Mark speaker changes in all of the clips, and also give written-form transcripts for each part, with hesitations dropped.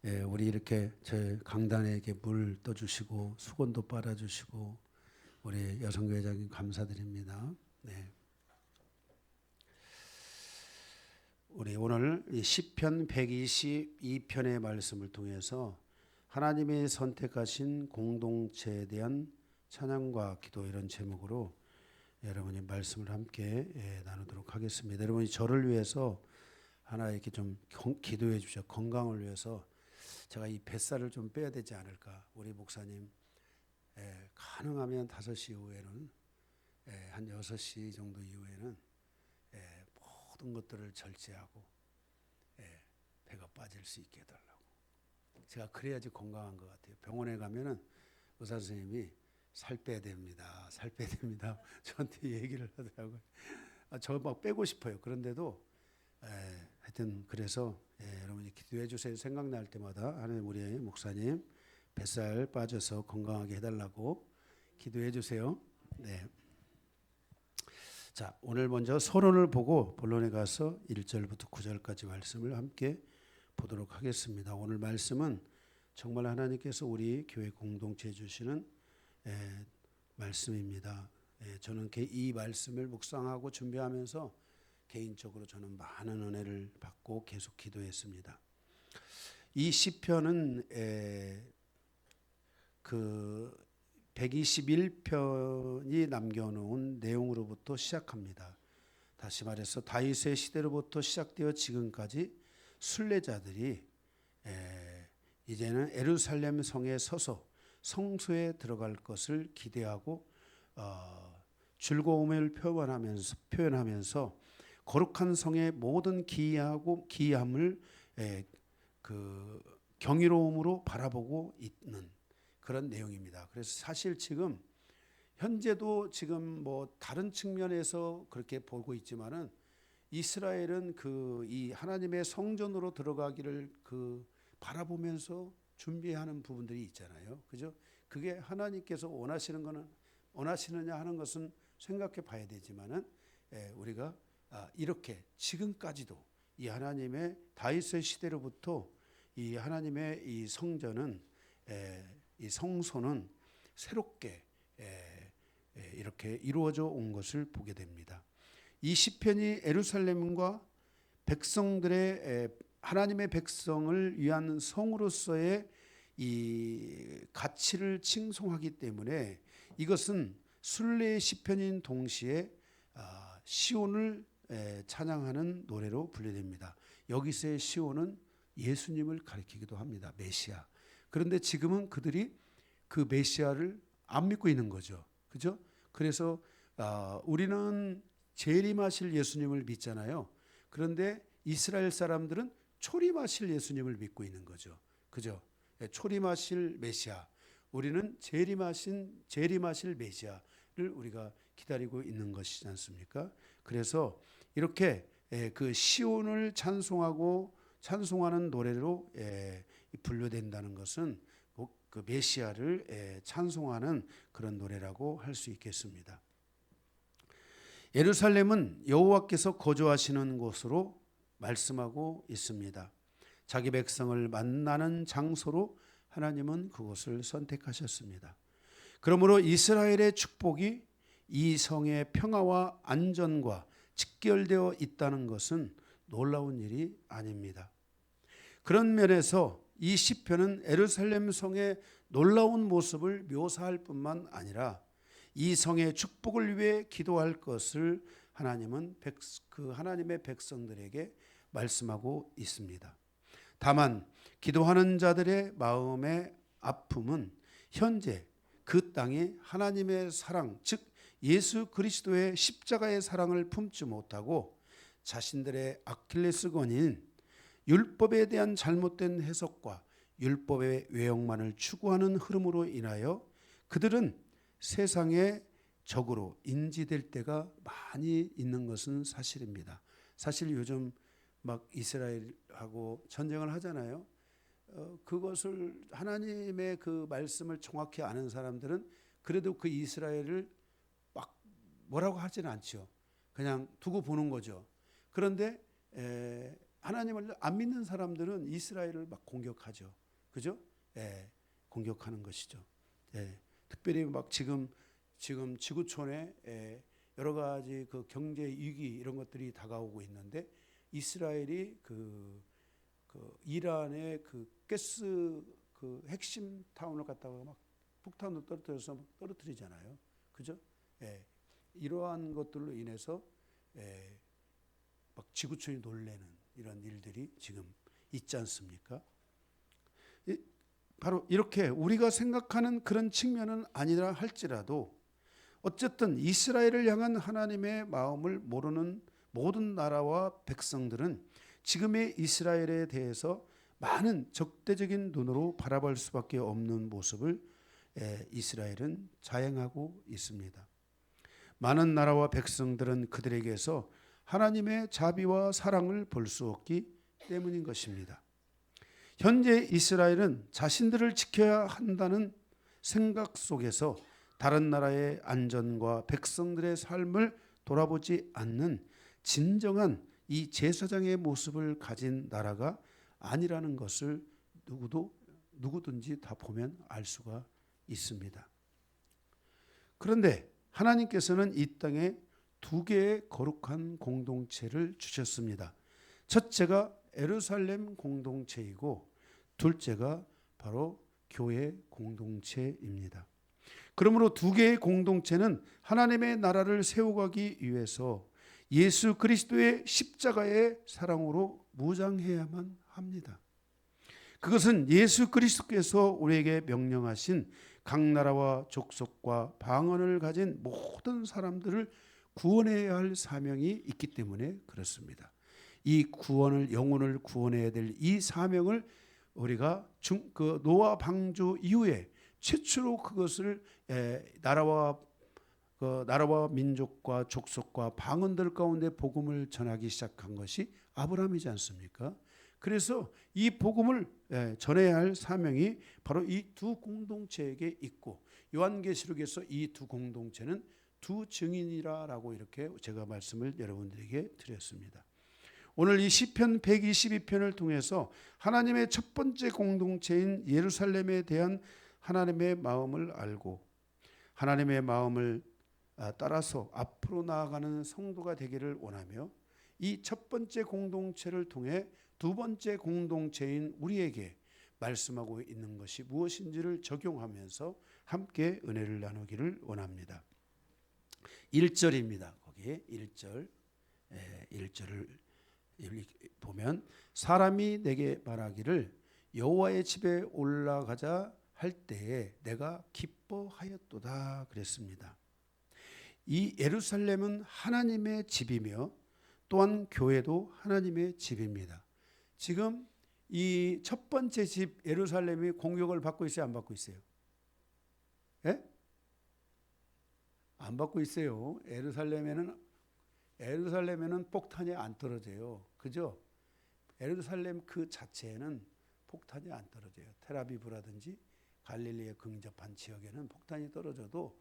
Speaker 1: 우리 이렇게 제 강단에게 물 떠주시고 수건도 빨아주시고 우리 여성교회장님 감사드립니다. 네. 우리 오늘 이 시편 122편의 말씀을 통해서 하나님이 선택하신 공동체에 대한 찬양과 기도 이런 제목으로 여러분이 말씀을 함께 나누도록 하겠습니다. 여러분이 저를 위해서 하나 이렇게 좀 기도해 주셔. 건강을 위해서 제가 이 뱃살을 좀 빼야 되지 않을까. 우리 목사님 가능하면 5시 이후에는 한 6시 정도 이후에는 모든 것들을 절제하고 배가 빠질 수 있게 해달라고. 제가 그래야지 건강한 것 같아요. 병원에 가면은 의사 선생님이 살 빼야 됩니다. 살 빼야 됩니다. 저한테 얘기를 하더라고요. 저 막 빼고 싶어요. 그런데도 하여튼 그래서 여러분이 기도해 주세요. 생각날 때마다 하나님 우리 목사님 뱃살 빠져서 건강하게 해달라고 기도해 주세요. 네. 자, 오늘 먼저 서론을 보고 본론에 가서 1절부터 9절까지 말씀을 함께 보도록 하겠습니다. 오늘 말씀은 정말 하나님께서 우리 교회 공동체에 주시는 말씀입니다. 저는 이 말씀을 묵상하고 준비하면서 개인적으로 저는 많은 은혜를 받고 계속 기도했습니다. 이 시편은 그 121편이 남겨놓은 내용으로부터 시작합니다. 다시 말해서 다윗의 시대로부터 시작되어 지금까지 순례자들이 이제는 예루살렘 성에 서서 성소에 들어갈 것을 기대하고 즐거움을 표현하면서 거룩한 성의 모든 기이함을 그 경이로움으로 바라보고 있는 그런 내용입니다. 그래서 사실 지금 현재도 지금 뭐 다른 측면에서 그렇게 보고 있지만은 이스라엘은 이 하나님의 성전으로 들어가기를 바라보면서 준비하는 부분들이 있잖아요. 그죠? 그게 하나님께서 원하시느냐 하는 것은 생각해 봐야 되지만은 우리가 이렇게 지금까지도 이 하나님의 다윗의 시대로부터 이 하나님의 이 성전은 이 성소는 새롭게 이렇게 이루어져 온 것을 보게 됩니다. 이 시편이 예루살렘과 백성들의 하나님의 백성을 위한 성으로서의 이 가치를 칭송하기 때문에 이것은 순례의 시편인 동시에 시온을 찬양하는 노래로 분류됩니다. 여기서의 시온은 예수님을 가리키기도 합니다. 메시아. 그런데 지금은 그들이 그 메시아를 안 믿고 있는 거죠. 그죠? 그래서 우리는 재림하실 예수님을 믿잖아요. 그런데 이스라엘 사람들은 초림하실 예수님을 믿고 있는 거죠. 그죠? 초림하실 메시아. 우리는 재림하실 메시아를 우리가 기다리고 있는 것이지 않습니까? 그래서 이렇게 그 시온을 찬송하는 노래로 분류된다는 것은 그 메시아를 찬송하는 그런 노래라고 할 수 있겠습니다. 예루살렘은 여호와께서 거주하시는 곳으로 말씀하고 있습니다. 자기 백성을 만나는 장소로 하나님은 그곳을 선택하셨습니다. 그러므로 이스라엘의 축복이 이 성의 평화와 안전과 직결되어 있다는 것은 놀라운 일이 아닙니다. 그런 면에서 이 시편은 예루살렘 성의 놀라운 모습을 묘사할 뿐만 아니라 이 성의 축복을 위해 기도할 것을 하나님은 하나님의 백성들에게 말씀하고 있습니다. 다만 기도하는 자들의 마음의 아픔은 현재 그 땅에 하나님의 사랑, 즉 예수 그리스도의 십자가의 사랑을 품지 못하고 자신들의 아킬레스건인 율법에 대한 잘못된 해석과 율법의 외형만을 추구하는 흐름으로 인하여 그들은 세상의 적으로 인지될 때가 많이 있는 것은 사실입니다. 사실 요즘 막 이스라엘하고 전쟁을 하잖아요. 그것을 하나님의 그 말씀을 정확히 아는 사람들은 그래도 그 이스라엘을 막 뭐라고 하지는 않죠. 그냥 두고 보는 거죠. 그런데 하나님을 안 믿는 사람들은 이스라엘을 막 공격하죠. 그죠? 예, 공격하는 것이죠. 예, 특별히 막 지금 지구촌에 여러 가지 그 경제 위기 이런 것들이 다가오고 있는데 이스라엘이 그 이란의 그 가스 그 핵심 타운을 갖다가 막 폭탄으로 떨어뜨려서 막 떨어뜨리잖아요. 그죠? 예, 이러한 것들로 인해서 막 지구촌이 놀래는 이런 일들이 지금 있지 않습니까? 바로 이렇게 우리가 생각하는 그런 측면은 아니라 할지라도 어쨌든 이스라엘을 향한 하나님의 마음을 모르는 모든 나라와 백성들은 지금의 이스라엘에 대해서 많은 적대적인 눈으로 바라볼 수밖에 없는 모습을 이스라엘은 자행하고 있습니다. 많은 나라와 백성들은 그들에게서 하나님의 자비와 사랑을 볼 수 없기 때문인 것입니다. 현재 이스라엘은 자신들을 지켜야 한다는 생각 속에서 다른 나라의 안전과 백성들의 삶을 돌아보지 않는 진정한 이 제사장의 모습을 가진 나라가 아니라는 것을 누구든지 다 보면 알 수가 있습니다. 그런데 하나님께서는 이 땅에 두 개의 거룩한 공동체를 주셨습니다. 첫째가 예루살렘 공동체이고 둘째가 바로 교회 공동체입니다. 그러므로 두 개의 공동체는 하나님의 나라를 세워가기 위해서 예수 그리스도의 십자가의 사랑으로 무장해야만 합니다. 그것은 예수 그리스도께서 우리에게 명령하신 각 나라와 족속과 방언을 가진 모든 사람들을 구원해야 할 사명이 있기 때문에 그렇습니다. 이 구원을 영혼을 구원해야 될 이 사명을 우리가 노아 방주 이후에 최초로 그것을 나라와 민족과 족속과 방언들 가운데 복음을 전하기 시작한 것이 아브라함이지 않습니까? 그래서 이 복음을 전해야 할 사명이 바로 이 두 공동체에게 있고 요한계시록에서 이 두 공동체는 두 증인이라고 이렇게 제가 말씀을 여러분들에게 드렸습니다. 오늘 이 시편 122편을 통해서 하나님의 첫 번째 공동체인 예루살렘에 대한 하나님의 마음을 알고 하나님의 마음을 따라서 앞으로 나아가는 성도가 되기를 원하며 이 첫 번째 공동체를 통해 두 번째 공동체인 우리에게 말씀하고 있는 것이 무엇인지를 적용하면서 함께 은혜를 나누기를 원합니다. 1절입니다. 거기에 1절을 보면 사람이 내게 말하기를 여호와의 집에 올라가자 할 때에 내가 기뻐하였도다 그랬습니다. 이 예루살렘은 하나님의 집이며 또한 교회도 하나님의 집입니다. 지금 이 첫 번째 집 예루살렘이 공격을 받고 있어요? 안 받고 있어요? 예? 안 받고 있어요. 예루살렘에는 폭탄이 안 떨어져요. 그죠? 예루살렘 그 자체에는 폭탄이 안 떨어져요. 텔아비브라든지 갈릴리에 근접한 지역에는 폭탄이 떨어져도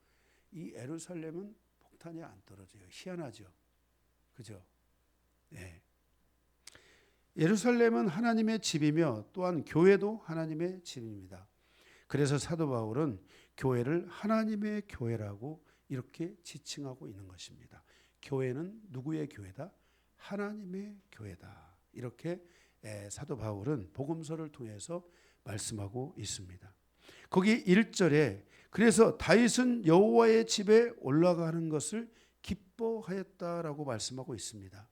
Speaker 1: 이 예루살렘은 폭탄이 안 떨어져요. 희한하죠. 그죠? 네. 예루살렘은 하나님의 집이며 또한 교회도 하나님의 집입니다. 그래서 사도 바울은 교회를 하나님의 교회라고 이렇게 지칭하고 있는 것입니다. 교회는 누구의 교회다? 하나님의 교회다. 이렇게 사도 바울은 복음서를 통해서 말씀하고 있습니다. 거기 1절에 그래서 다윗은 여호와의 집에 올라가는 것을 기뻐하였다라고 말씀하고 있습니다.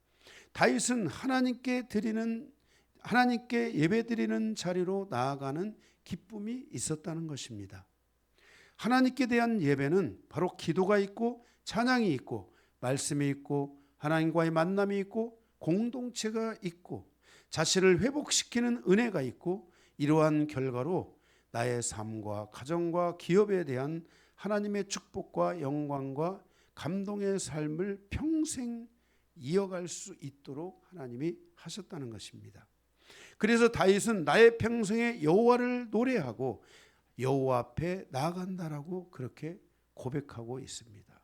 Speaker 1: 다윗은 하나님께 예배드리는 자리로 나아가는 기쁨이 있었다는 것입니다. 하나님께 대한 예배는 바로 기도가 있고 찬양이 있고 말씀이 있고 하나님과의 만남이 있고 공동체가 있고 자신을 회복시키는 은혜가 있고 이러한 결과로 나의 삶과 가정과 기업에 대한 하나님의 축복과 영광과 감동의 삶을 평생 이어갈 수 있도록 하나님이 하셨다는 것입니다. 그래서 다윗은 나의 평생에 여호와를 노래하고 여호와 앞에 나아간다라고 그렇게 고백하고 있습니다.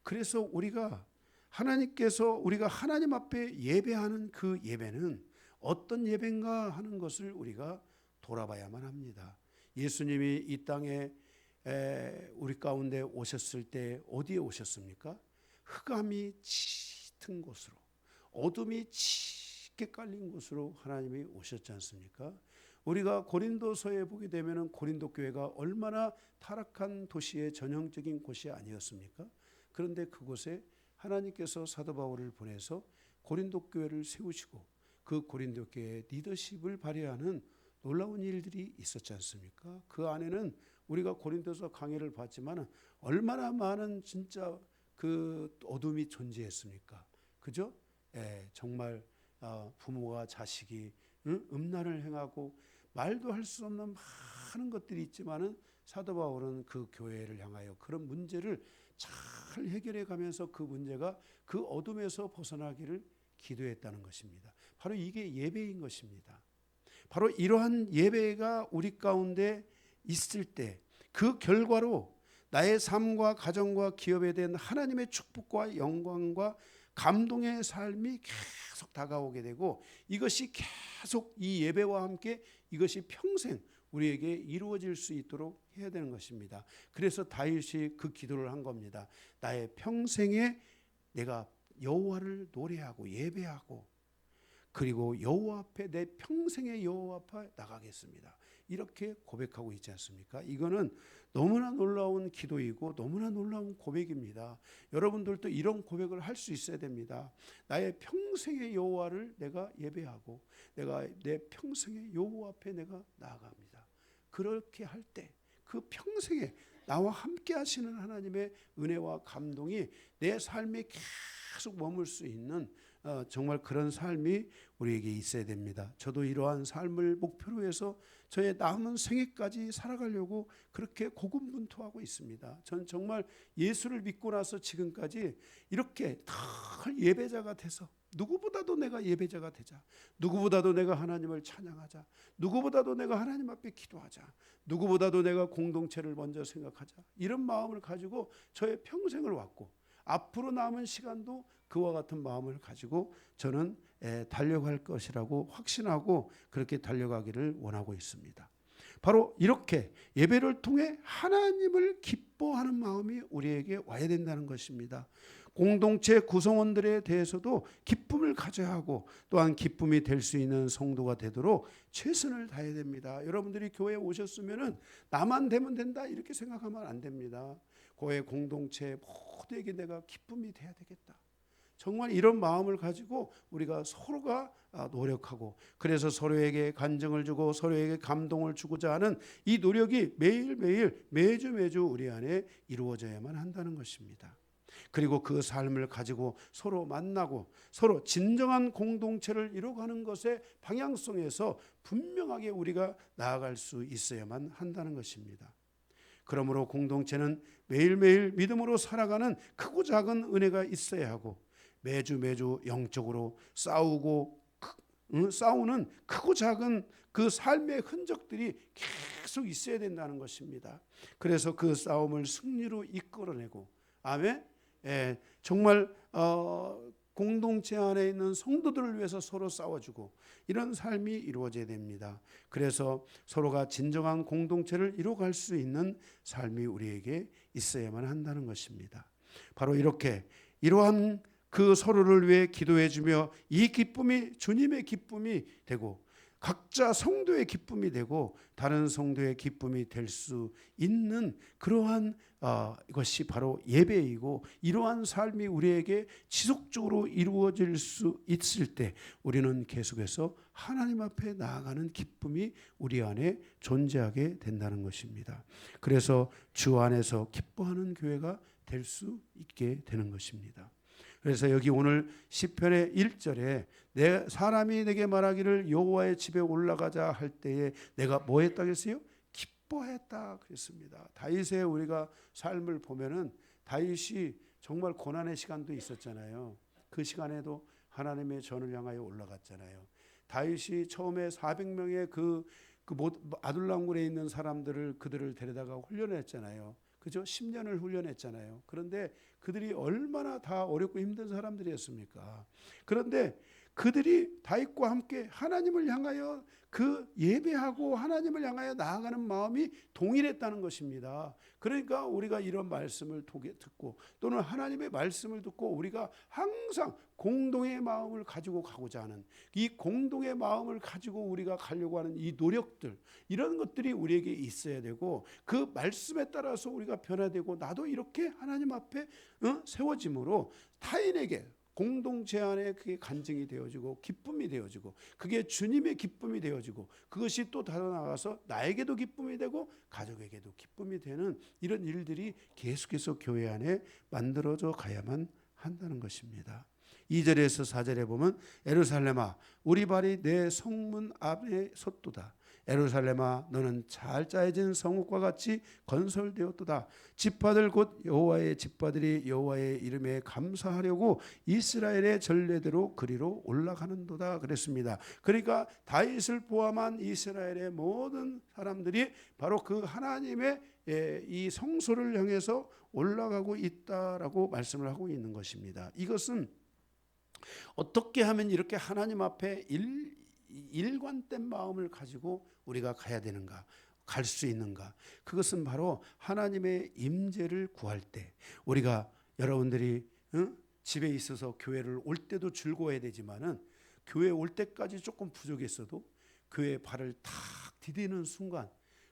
Speaker 1: 그래서 우리가 하나님 앞에 예배하는 그 예배는 어떤 예배인가 하는 것을 우리가 돌아봐야만 합니다. 예수님이 이 땅에 우리 가운데 오셨을 때 어디에 오셨습니까? 흑암이 짙은 곳으로, 어둠이 짙게 깔린 곳으로 하나님이 오셨지 않습니까? 우리가 고린도서에 보게 되면 고린도 교회가 얼마나 타락한 도시의 전형적인 곳이 아니었습니까? 그런데 그곳에 하나님께서 사도 바울을 보내서 고린도 교회를 세우시고 그 고린도 교회의 리더십을 발휘하는 놀라운 일들이 있었지 않습니까? 그 안에는 우리가 고린도서 강해를 봤지만 얼마나 많은 진짜 그 어둠이 존재했습니까? 그죠? 정말 부모와 자식이 음란을 행하고 말도 할 수 없는 많은 것들이 있지만은 사도 바울은 그 교회를 향하여 그런 문제를 잘 해결해 가면서 그 문제가 그 어둠에서 벗어나기를 기도했다는 것입니다. 바로 이게 예배인 것입니다. 바로 이러한 예배가 우리 가운데 있을 때 그 결과로 나의 삶과 가정과 기업에 대한 하나님의 축복과 영광과 감동의 삶이 계속 다가오게 되고 이것이 계속 이 예배와 함께 이것이 평생 우리에게 이루어질 수 있도록 해야 되는 것입니다. 그래서 다윗이 그 기도를 한 겁니다. 나의 평생에 내가 여호와를 노래하고 예배하고 그리고 여호와 앞에 내 평생의 여호와 앞에 나가겠습니다. 이렇게 고백하고 있지 않습니까? 이거는 너무나 놀라운 기도이고 너무나 놀라운 고백입니다. 여러분들도 이런 고백을 할 수 있어야 됩니다. 나의 평생의 여호와를 내가 예배하고 내가 내 평생의 여호와 앞에 내가 나아갑니다. 그렇게 할 때 그 평생에 나와 함께 하시는 하나님의 은혜와 감동이 내 삶에 계속 머물 수 있는 정말 그런 삶이 우리에게 있어야 됩니다. 저도 이러한 삶을 목표로 해서 저의 남은 생애까지 살아가려고 그렇게 고군분투하고 있습니다. 전 정말 예수를 믿고 나서 지금까지 이렇게 늘 예배자가 돼서 누구보다도 내가 예배자가 되자, 누구보다도 내가 하나님을 찬양하자, 누구보다도 내가 하나님 앞에 기도하자, 누구보다도 내가 공동체를 먼저 생각하자, 이런 마음을 가지고 저의 평생을 왔고 앞으로 남은 시간도 그와 같은 마음을 가지고 저는 달려갈 것이라고 확신하고 그렇게 달려가기를 원하고 있습니다. 바로 이렇게 예배를 통해 하나님을 기뻐하는 마음이 우리에게 와야 된다는 것입니다. 공동체 구성원들에 대해서도 기쁨을 가져야 하고 또한 기쁨이 될 수 있는 성도가 되도록 최선을 다해야 됩니다. 여러분들이 교회에 오셨으면 나만 되면 된다 이렇게 생각하면 안 됩니다. 교회 공동체 모두에게 내가 기쁨이 돼야 되겠다. 정말 이런 마음을 가지고 우리가 서로가 노력하고 그래서 서로에게 간증을 주고 서로에게 감동을 주고자 하는 이 노력이 매일매일 매주 우리 안에 이루어져야만 한다는 것입니다. 그리고 그 삶을 가지고 서로 만나고 서로 진정한 공동체를 이루어가는 것의 방향성에서 분명하게 우리가 나아갈 수 있어야만 한다는 것입니다. 그러므로 공동체는 매일매일 믿음으로 살아가는 크고 작은 은혜가 있어야 하고 매주 영적으로 싸우는 크고 작은 그 삶의 흔적들이 계속 있어야 된다는 것입니다. 그래서 그 싸움을 승리로 이끌어내고 아멘. 정말 공동체 안에 있는 성도들을 위해서 서로 싸워주고 이런 삶이 이루어져야 됩니다. 그래서 서로가 진정한 공동체를 이루어갈 수 있는 삶이 우리에게 있어야만 한다는 것입니다. 바로 이렇게 이러한 그 서로를 위해 기도해주며 이 기쁨이 주님의 기쁨이 되고 각자 성도의 기쁨이 되고 다른 성도의 기쁨이 될 수 있는 그러한 이것이 바로 예배이고 이러한 삶이 우리에게 지속적으로 이루어질 수 있을 때 우리는 계속해서 하나님 앞에 나아가는 기쁨이 우리 안에 존재하게 된다는 것입니다. 그래서 주 안에서 기뻐하는 교회가 될 수 있게 되는 것입니다. 그래서 여기 오늘 시편의 1절에 내 사람이 내게 말하기를 여호와의 집에 올라가자 할 때에 내가 뭐 했다 그랬어요? 기뻐했다 그랬습니다. 다윗의 우리가 삶을 보면은 다윗이 정말 고난의 시간도 있었잖아요. 그 시간에도 하나님의 전을 향하여 올라갔잖아요. 다윗이 처음에 400명의 그 아둘람굴에 있는 사람들을 그들을 데려다가 훈련했잖아요. 그죠? 10년을 훈련했잖아요. 그런데 그들이 얼마나 다 어렵고 힘든 사람들이었습니까? 그런데 그들이 다윗과 함께 하나님을 향하여 그 예배하고 하나님을 향하여 나아가는 마음이 동일했다는 것입니다. 그러니까 우리가 이런 말씀을 듣고 또는 하나님의 말씀을 듣고 우리가 항상 공동의 마음을 가지고 가고자 하는, 이 공동의 마음을 가지고 우리가 가려고 하는 이 노력들, 이런 것들이 우리에게 있어야 되고, 그 말씀에 따라서 우리가 변화되고 나도 이렇게 하나님 앞에 세워짐으로 타인에게 공동체 안에 그게 간증이 되어지고 기쁨이 되어지고, 그게 주님의 기쁨이 되어지고, 그것이 또 더 나아가서 나에게도 기쁨이 되고 가족에게도 기쁨이 되는 이런 일들이 계속해서 교회 안에 만들어져 가야만 한다는 것입니다. 2절에서 4절에 보면 예루살렘아 우리 발이 내 성문 앞에 섰도다. 예루살렘아 너는 잘 짜여진 성읍과 같이 건설되었도다. 지파들 곧 여호와의 지파들이 여호와의 이름에 감사하려고 이스라엘의 전례대로 그리로 올라가는도다 그랬습니다. 그러니까 다윗을 포함한 이스라엘의 모든 사람들이 바로 그 하나님의 이 성소를 향해서 올라가고 있다라고 말씀을 하고 있는 것입니다. 이것은 어떻게 하면 이렇게 하나님 앞에 일관된 마음을 가지고 우리가 가야 되는가, 갈 수 있는가? 그것은 바로 하나님의 임재를 구할 때, 우리가 여러분들이 집에 있어서 교회를 올 때도 즐거워야 되지만은 교회 올 때까지 조금 부족했어도 교회에 발을 탁 디디는 순간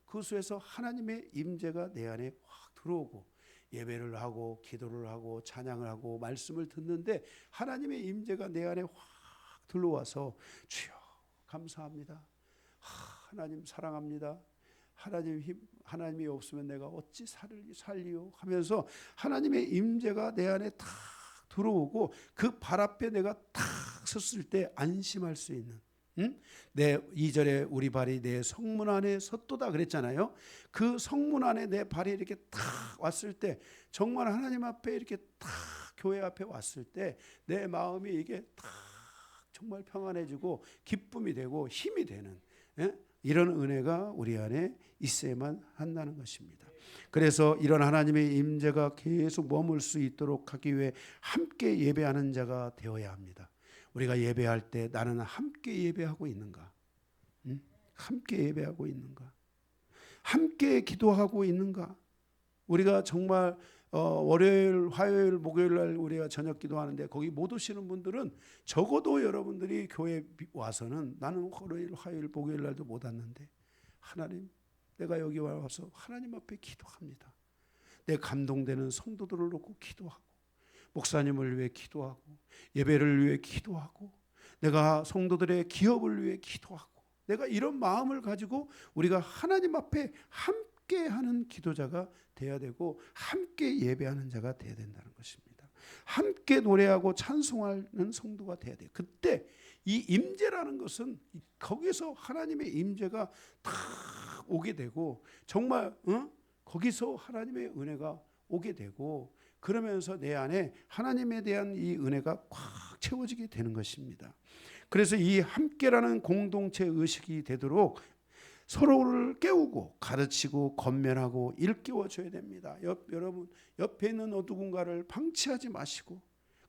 Speaker 1: 그곳에서 하나님의 임재가 내 안에 확 들어오고 예배를 하고 기도를 하고 찬양을 하고 말씀을 듣는데 하나님의 임재가 내 안에 확 들어와서 주여 감사합니다. 하나님 사랑합니다. 하나님이 없으면 내가 어찌 살리요 하면서 하나님의 임재가 내 안에 탁 들어오고 그 발 앞에 내가 탁 섰을 때 안심할 수 있는, 내 2절에 우리 발이 내 성문 안에 섰도다 그랬잖아요. 그 성문 안에 내 발이 이렇게 탁 왔을 때 정말 하나님 앞에 이렇게 탁 교회 앞에 왔을 때 내 마음이 이게 탁 정말 평안해지고 기쁨이 되고 힘이 되는 이런 은혜가 우리 안에 있어야만 한다는 것입니다. 그래서 이런 하나님의 임재가 계속 머물 수 있도록 하기 위해 함께 예배하는 자가 되어야 합니다. 우리가 예배할 때 나는 함께 예배하고 있는가? 함께 예배하고 있는가? 함께 기도하고 있는가? 우리가 정말 월요일, 화요일, 목요일 날 우리가 저녁 기도하는데 거기 못 오시는 분들은 적어도 여러분들이 교회 와서는 나는 월요일, 화요일, 목요일 날도 못 왔는데 하나님 내가 여기 와서 하나님 앞에 기도합니다. 내 감동되는 성도들을 놓고 기도하고 목사님을 위해 기도하고 예배를 위해 기도하고 내가 성도들의 기업을 위해 기도하고 내가 이런 마음을 가지고 우리가 하나님 앞에 함께하는 기도자가 돼야 되고 함께 예배하는 자가 돼야 된다는 것입니다. 함께 노래하고 찬송하는 성도가 돼야 돼요. 그때 이 임재라는 것은 거기서 하나님의 임재가 다 오게 되고 정말 거기서 하나님의 은혜가 오게 되고 그러면서 내 안에 하나님에 대한 이 은혜가 꽉 채워지게 되는 것입니다. 그래서 이 함께라는 공동체 의식이 되도록 서로를 깨우고 가르치고 권면하고 일깨워줘야 됩니다. 여러분 옆에 있는 누군가를 방치하지 마시고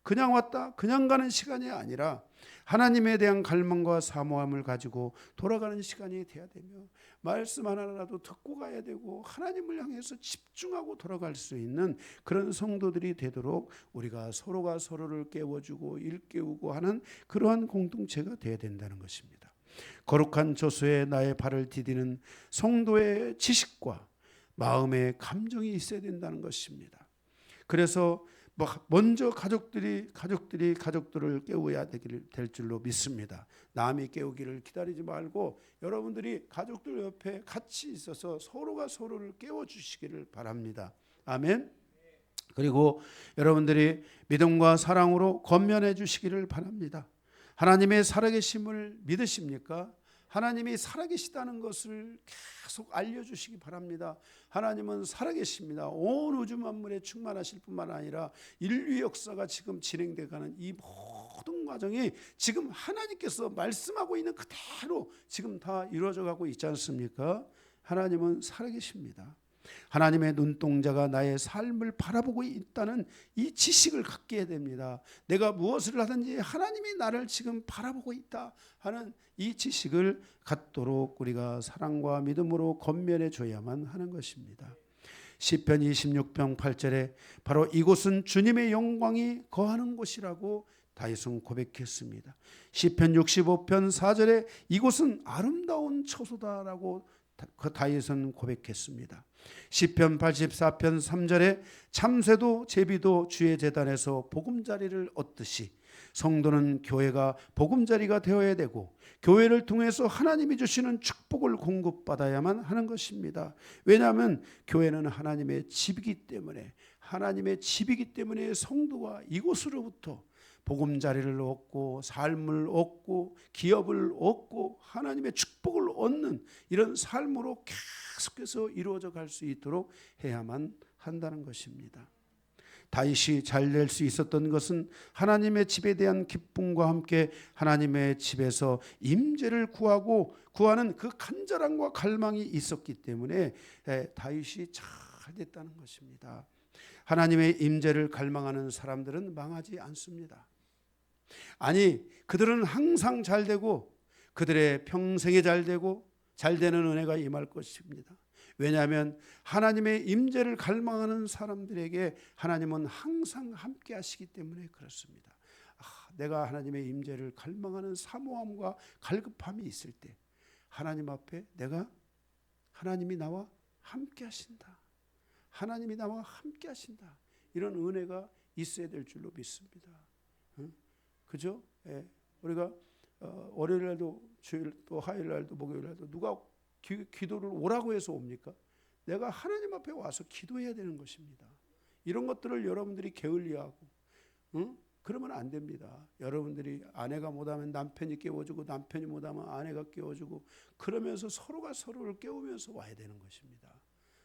Speaker 1: 그냥 왔다 그냥 가는 시간이 아니라 하나님에 대한 갈망과 사모함을 가지고 돌아가는 시간이 돼야 되며 말씀 하나라도 듣고 가야 되고 하나님을 향해서 집중하고 돌아갈 수 있는 그런 성도들이 되도록 우리가 서로가 서로를 깨워주고 일깨우고 하는 그러한 공동체가 돼야 된다는 것입니다. 거룩한 저수에 나의 발을 디디는 성도의 지식과 마음의 감정이 있어야 된다는 것입니다. 그래서 먼저 가족들을 깨워야 될 줄로 믿습니다. 남이 깨우기를 기다리지 말고 여러분들이 가족들 옆에 같이 있어서 서로가 서로를 깨워주시기를 바랍니다. 아멘. 그리고 여러분들이 믿음과 사랑으로 권면해 주시기를 바랍니다. 하나님의 살아계심을 믿으십니까? 하나님이 살아계시다는 것을 계속 알려주시기 바랍니다. 하나님은 살아계십니다. 온 우주 만물에 충만하실 뿐만 아니라 인류 역사가 지금 진행되어가는 이 모든 과정이 지금 하나님께서 말씀하고 있는 그대로 지금 다 이루어져 가고 있지 않습니까? 하나님은 살아계십니다. 하나님의 눈동자가 나의 삶을 바라보고 있다는 이 지식을 갖게 해야 됩니다. 내가 무엇을 하든지 하나님이 나를 지금 바라보고 있다 하는 이 지식을 갖도록 우리가 사랑과 믿음으로 권면해 줘야만 하는 것입니다. 시편 26편 8절에 바로 이곳은 주님의 영광이 거하는 곳이라고 다윗은 고백했습니다. 시편 65편 4절에 이곳은 아름다운 처소다라고 다윗은 고백했습니다. 시편 84편 3절에 참새도 제비도 주의 제단에서 보금자리를 얻듯이 성도는 교회가 보금자리가 되어야 되고 교회를 통해서 하나님이 주시는 축복을 공급받아야만 하는 것입니다. 왜냐하면 교회는 하나님의 집이기 때문에 성도가 이곳으로부터 보금자리를 얻고 삶을 얻고 기업을 얻고 하나님의 축복을 얻는 이런 삶으로 계속해서 이루어져 갈 수 있도록 해야만 한다는 것입니다. 다윗이 잘 될 수 있었던 것은 하나님의 집에 대한 기쁨과 함께 하나님의 집에서 임재를 구하는 그 간절함과 갈망이 있었기 때문에 다윗이 잘 됐다는 것입니다. 하나님의 임재를 갈망하는 사람들은 망하지 않습니다. 아니, 그들은 항상 잘 되고 그들의 평생에 잘 되고 잘 되는 은혜가 임할 것입니다. 왜냐하면 하나님의 임재를 갈망하는 사람들에게 하나님은 항상 함께 하시기 때문에 그렇습니다. 내가 하나님의 임재를 갈망하는 사모함과 갈급함이 있을 때 하나님 앞에 하나님이 나와 함께 하신다. 하나님이 나와 함께 하신다. 이런 은혜가 있어야 될 줄로 믿습니다. 그죠? 예. 우리가 월요일 날도 주일 또 화요일 날도 목요일 날도 누가 기도를 오라고 해서 옵니까? 내가 하나님 앞에 와서 기도해야 되는 것입니다. 이런 것들을 여러분들이 게을리하고 그러면 안 됩니다. 여러분들이 아내가 못하면 남편이 깨워주고 남편이 못하면 아내가 깨워주고 그러면서 서로가 서로를 깨우면서 와야 되는 것입니다.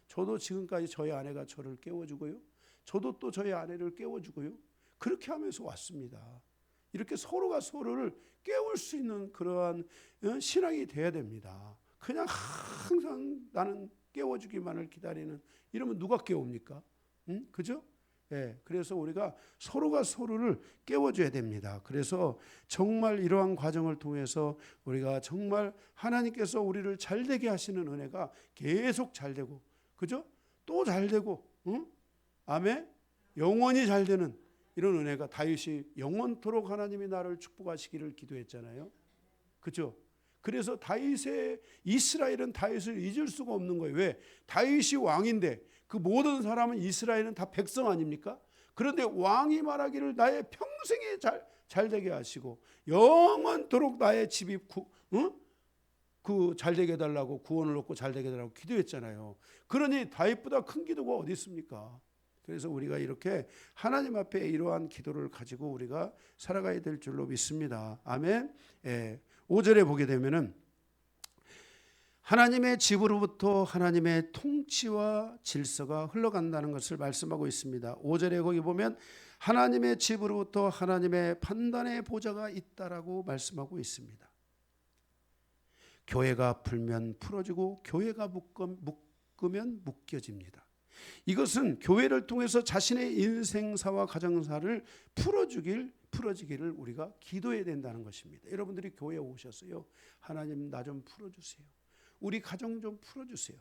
Speaker 1: 저도 지금까지 저희 아내가 저를 깨워주고요. 저도 또 저희 아내를 깨워주고요. 그렇게 하면서 왔습니다. 이렇게 서로가 서로를 깨울 수 있는 그러한 신앙이 돼야 됩니다. 그냥 항상 나는 깨워주기만을 기다리는 이러면 누가 깨웁니까? 그죠? 예, 그래서 우리가 서로가 서로를 깨워줘야 됩니다. 그래서 정말 이러한 과정을 통해서 우리가 정말 하나님께서 우리를 잘되게 하시는 은혜가 계속 잘되고 그죠? 또 잘되고 아멘? 영원히 잘되는 이런 은혜가 다윗이 영원토록 하나님이 나를 축복하시기를 기도했잖아요. 그죠? 그래서 이스라엘은 다윗을 잊을 수가 없는 거예요. 왜? 다윗이 왕인데 그 모든 사람은 이스라엘은 다 백성 아닙니까? 그런데 왕이 말하기를 나의 평생에 잘되게 하시고 영원토록 나의 집이 잘되게 해달라고 구원을 얻고 잘되게 해달라고 기도했잖아요. 그러니 다윗보다 큰 기도가 어디 있습니까? 그래서 우리가 이렇게 하나님 앞에 이러한 기도를 가지고 우리가 살아가야 될 줄로 믿습니다. 아멘. 5절에 보게 되면은 하나님의 집으로부터 하나님의 통치와 질서가 흘러간다는 것을 말씀하고 있습니다. 5절에 거기 보면 하나님의 집으로부터 하나님의 판단의 보좌가 있다라고 말씀하고 있습니다. 교회가 풀면 풀어지고 교회가 묶으면 묶여집니다. 이것은 교회를 통해서 자신의 인생사와 가정사를 풀어지기를 우리가 기도해야 된다는 것입니다. 여러분들이 교회에 오셔서요, 하나님 나 좀 풀어주세요. 우리 가정 좀 풀어주세요.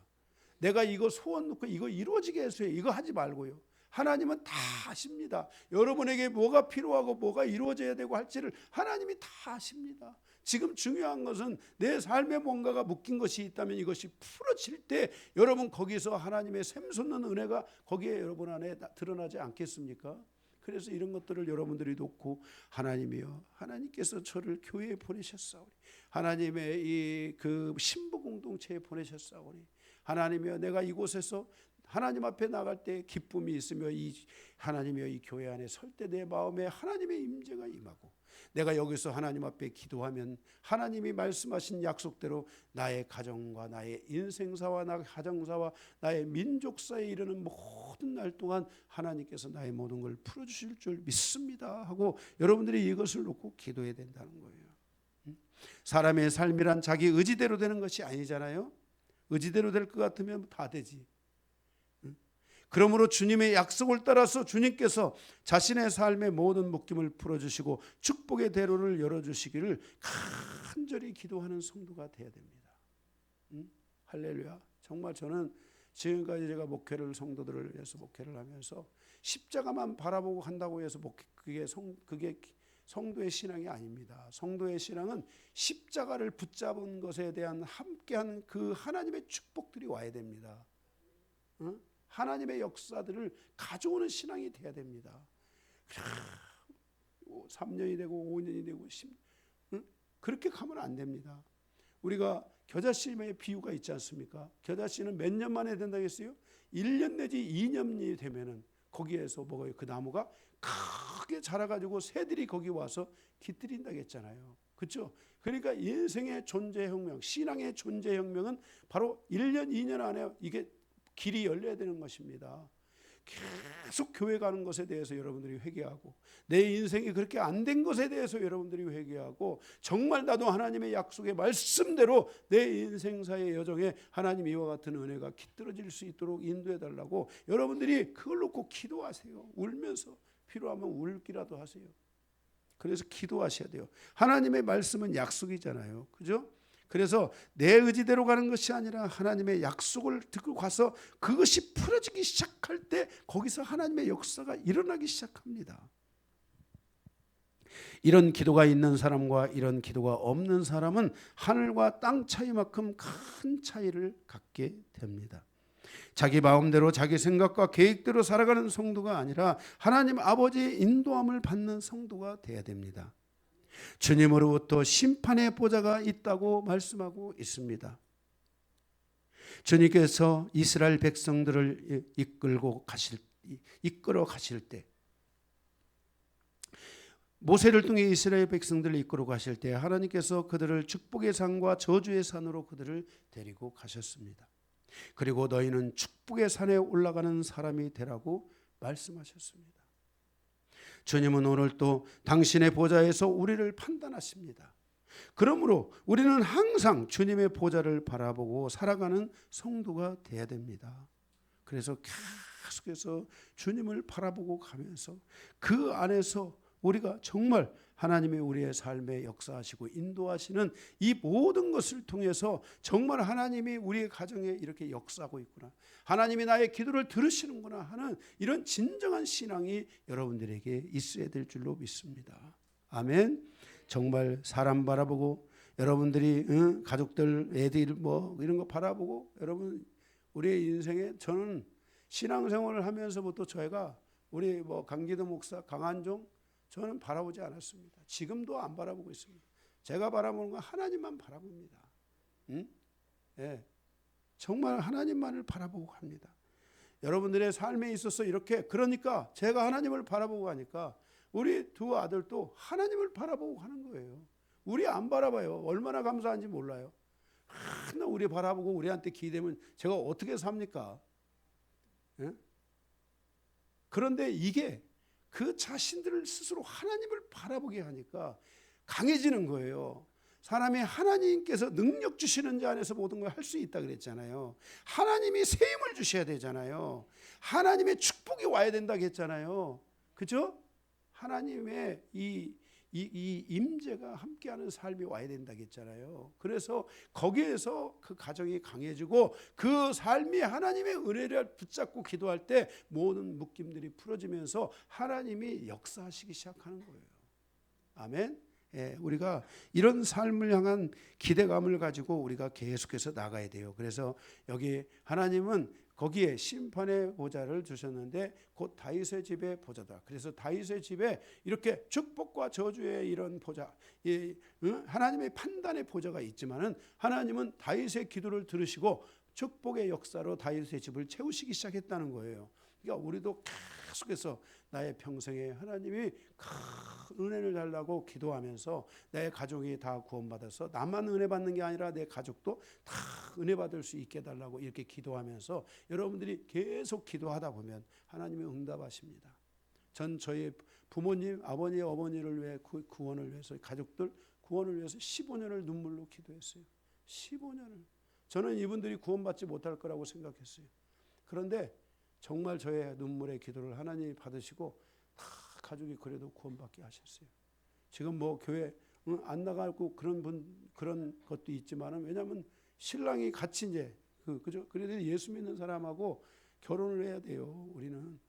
Speaker 1: 내가 이거 소원 놓고 이거 이루어지게 해서요. 이거 하지 말고요. 하나님은 다 아십니다. 여러분에게 뭐가 필요하고 뭐가 이루어져야 되고 할지를 하나님이 다 아십니다. 지금 중요한 것은 내 삶에 뭔가가 묶인 것이 있다면 이것이 풀어질 때 여러분 거기서 하나님의 샘솟는 은혜가 거기에 여러분 안에 드러나지 않겠습니까? 그래서 이런 것들을 여러분들이 놓고 하나님이여 하나님께서 저를 교회에 보내셨사오니 하나님의 이 그 신부 공동체에 보내셨사오니 하나님이여 내가 이곳에서 하나님 앞에 나갈 때 기쁨이 있으며 하나님이여 이 교회 안에 설 때 내 마음에 하나님의 임재가 임하고 내가 여기서 하나님 앞에 기도하면 하나님이 말씀하신 약속대로 나의 가정과 나의 인생사와 나의 가정사와 나의 민족사에 이르는 모든 날 동안 하나님께서 나의 모든 걸 풀어주실 줄 믿습니다 하고 여러분들이 이것을 놓고 기도해야 된다는 거예요. 사람의 삶이란 자기 의지대로 되는 것이 아니잖아요. 의지대로 될 것 같으면 다 되지. 그러므로 주님의 약속을 따라서 주님께서 자신의 삶의 모든 묶임을 풀어주시고 축복의 대로를 열어주시기를 간절히 기도하는 성도가 되어야 됩니다. 할렐루야. 정말 저는 지금까지 제가 목회를 성도들을 위해서 목회를 하면서 십자가만 바라보고 한다고 해서 그게 성도의 신앙이 아닙니다. 성도의 신앙은 십자가를 붙잡은 것에 대한 함께한 그 하나님의 축복들이 와야 됩니다. 하나님의 역사들을 가져오는 신앙이 돼야 됩니다. 3년이 되고 5년이 되고 10년 그렇게 가면 안 됩니다. 우리가 겨자씨의 비유가 있지 않습니까? 겨자씨는 몇 년 만에 된다고 했어요? 1년 내지 2년이 되면은 거기에서 뭐가요? 그 나무가 크게 자라가지고 새들이 거기 와서 깃들인다고 했잖아요. 그렇죠? 그러니까 인생의 존재혁명, 신앙의 존재혁명은 바로 1년, 2년 안에 이게 길이 열려야 되는 것입니다. 계속 교회 가는 것에 대해서 여러분들이 회개하고 내 인생이 그렇게 안 된 것에 대해서 여러분들이 회개하고 정말 나도 하나님의 약속의 말씀대로 내 인생사의 여정에 하나님 이와 같은 은혜가 깃들어질 수 있도록 인도해 달라고 여러분들이 그걸 놓고 기도하세요. 울면서 필요하면 울기라도 하세요. 그래서 기도하셔야 돼요. 하나님의 말씀은 약속이잖아요. 그죠? 그래서 내 의지대로 가는 것이 아니라 하나님의 약속을 듣고 가서 그것이 풀어지기 시작할 때 거기서 하나님의 역사가 일어나기 시작합니다. 이런 기도가 있는 사람과 이런 기도가 없는 사람은 하늘과 땅 차이만큼 큰 차이를 갖게 됩니다. 자기 마음대로 자기 생각과 계획대로 살아가는 성도가 아니라 하나님 아버지의 인도함을 받는 성도가 되어야 됩니다. 주님으로부터 심판의 보좌가 있다고 말씀하고 있습니다. 주님께서 이스라엘 백성들을 이끌어 가실 때 모세를 통해 이스라엘 백성들을 이끌어 가실 때 하나님께서 그들을 축복의 산과 저주의 산으로 그들을 데리고 가셨습니다. 그리고 너희는 축복의 산에 올라가는 사람이 되라고 말씀하셨습니다. 주님은 오늘 또 당신의 보좌에서 우리를 판단하십니다. 그러므로 우리는 항상 주님의 보좌를 바라보고 살아가는 성도가 되어야 됩니다. 그래서 계속해서 주님을 바라보고 가면서 그 안에서 우리가 정말 하나님이 우리의 삶에 역사하시고 인도하시는 이 모든 것을 통해서 정말 하나님이 우리의 가정에 이렇게 역사하고 있구나, 하나님이 나의 기도를 들으시는구나 하는 이런 진정한 신앙이 여러분들에게 있어야 될 줄로 믿습니다. 아멘. 정말 사람 바라보고 여러분들이 가족들 애들 뭐 이런 거 바라보고 여러분 우리의 인생에 저는 신앙생활을 하면서부터 저희가 우리 뭐 강기도 목사 강한종 저는 바라보지 않았습니다. 지금도 안 바라보고 있습니다. 제가 바라보는 건 하나님만 바라봅니다. 네. 정말 하나님만을 바라보고 갑니다. 여러분들의 삶에 있어서 이렇게 그러니까 제가 하나님을 바라보고 가니까 우리 두 아들도 하나님을 바라보고 가는 거예요. 우리 안 바라봐요. 얼마나 감사한지 몰라요. 하나 우리 바라보고 우리한테 기대면 제가 어떻게 삽니까? 네? 그런데 이게 그 자신들을 스스로 하나님을 바라보게 하니까 강해지는 거예요. 사람이 하나님께서 능력 주시는 자 안에서 모든 걸 할 수 있다 그랬잖아요. 하나님이 새 힘을 주셔야 되잖아요. 하나님의 축복이 와야 된다고 했잖아요. 그죠? 하나님의 이 임재가 함께하는 삶이 와야 된다고 했잖아요. 그래서 거기에서 그 가정이 강해지고 그 삶이 하나님의 은혜를 붙잡고 기도할 때 모든 묶임들이 풀어지면서 하나님이 역사하시기 시작하는 거예요. 아멘. 예, 우리가 이런 삶을 향한 기대감을 가지고 우리가 계속해서 나가야 돼요. 그래서 여기 하나님은 거기에 심판의 보좌를 주셨는데 곧 다윗의 집의 보좌다. 그래서 다윗의 집에 이렇게 축복과 저주의 이런 보좌, 하나님의 판단의 보좌가 있지만은 하나님은 다윗의 기도를 들으시고 축복의 역사로 다윗의 집을 채우시기 시작했다는 거예요. 그러니까 우리도 계속해서 나의 평생에 하나님이 큰 은혜를 달라고 기도하면서 내 가족이 다 구원받아서 나만 은혜 받는 게 아니라 내 가족도 다 은혜 받을 수 있게 해달라고 이렇게 기도하면서 여러분들이 계속 기도하다 보면 하나님이 응답하십니다. 전 저희 부모님, 아버님, 어머니를 위해 구원을 위해서 가족들 구원을 위해서 15년을 눈물로 기도했어요. 15년을. 저는 이분들이 구원받지 못할 거라고 생각했어요. 그런데 정말 저의 눈물의 기도를 하나님이 받으시고 다 가족이 그래도 구원받게 하셨어요. 지금 뭐 교회 안 나가고 그런 것도 있지만은, 왜냐하면 신랑이 같이 이제 그죠? 그래도 예수 믿는 사람하고 결혼을 해야 돼요. 우리는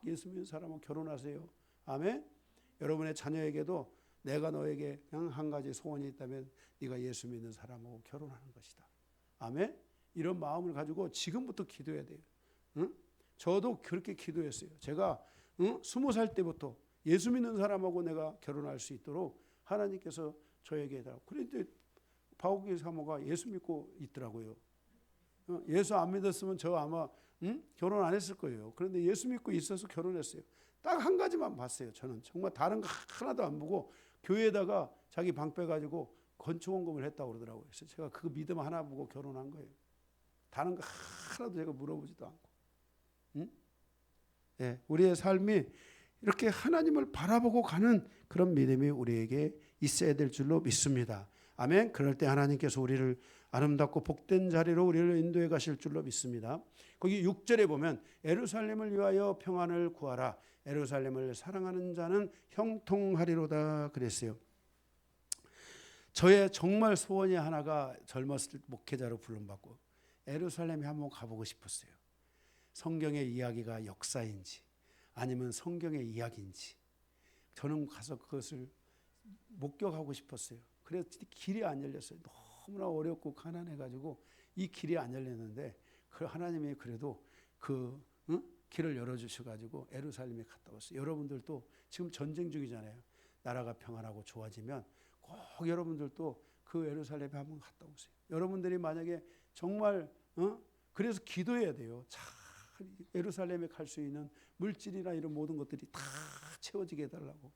Speaker 1: 예수 믿는 사람하고 결혼하세요. 아멘. 여러분의 자녀에게도 내가 너에게 그냥 한 가지 소원이 있다면 네가 예수 믿는 사람하고 결혼하는 것이다. 아멘. 이런 마음을 가지고 지금부터 기도해야 돼요. 응? 저도 그렇게 기도했어요. 제가 20살 때부터 예수 믿는 사람하고 내가 결혼할 수 있도록 하나님께서 저에게 해달라고. 그런데 바오기 사모가 예수 믿고 있더라고요. 예수 안 믿었으면 저 아마 결혼 안 했을 거예요. 그런데 예수 믿고 있어서 결혼했어요. 딱 한 가지만 봤어요. 저는 정말 다른 거 하나도 안 보고 교회에다가 자기 방 빼가지고 건축원금을 했다고 그러더라고요. 그래서 제가 그 믿음 하나 보고 결혼한 거예요. 다른 거 하나도 제가 물어보지도 않고. 네, 우리의 삶이 이렇게 하나님을 바라보고 가는 그런 믿음이 우리에게 있어야 될 줄로 믿습니다. 아멘. 그럴 때 하나님께서 우리를 아름답고 복된 자리로 우리를 인도해 가실 줄로 믿습니다. 거기 6절에 보면 예루살렘을 위하여 평안을 구하라. 예루살렘을 사랑하는 자는 형통하리로다 그랬어요. 저의 정말 소원이 하나가 젊었을 때 목회자로 부름받고 예루살렘에 한번 가보고 싶었어요. 성경의 이야기가 역사인지 아니면 성경의 이야기인지 저는 가서 그것을 목격하고 싶었어요. 그래서 길이 안 열렸어요. 너무나 어렵고 가난해가지고 이 길이 안 열렸는데 그 하나님이 그래도 그 길을 열어주셔가지고 예루살렘에 갔다 왔어요. 여러분들도 지금 전쟁 중이잖아요. 나라가 평안하고 좋아지면 꼭 여러분들도 그 예루살렘에 한번 갔다 오세요. 여러분들이 만약에 정말 그래서 기도해야 돼요. 참 예루살렘에 갈 수 있는 물질이나 이런 모든 것들이 다 채워지게 해달라고,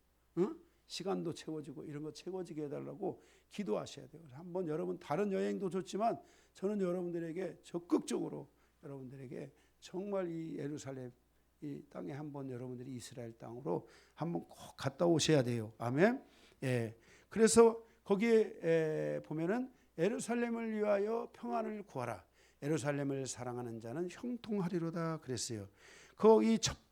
Speaker 1: 시간도 채워지고 이런 거 채워지게 해달라고 기도하셔야 돼요. 한번 여러분 다른 여행도 좋지만 저는 여러분들에게 적극적으로 여러분들에게 정말 이 예루살렘 이 땅에 한번 여러분들이 이스라엘 땅으로 한번 꼭 갔다 오셔야 돼요. 아멘. 예. 그래서 거기에 보면은 예루살렘을 위하여 평안을 구하라. 예루살렘을 사랑하는 자는 형통하리로다 그랬어요.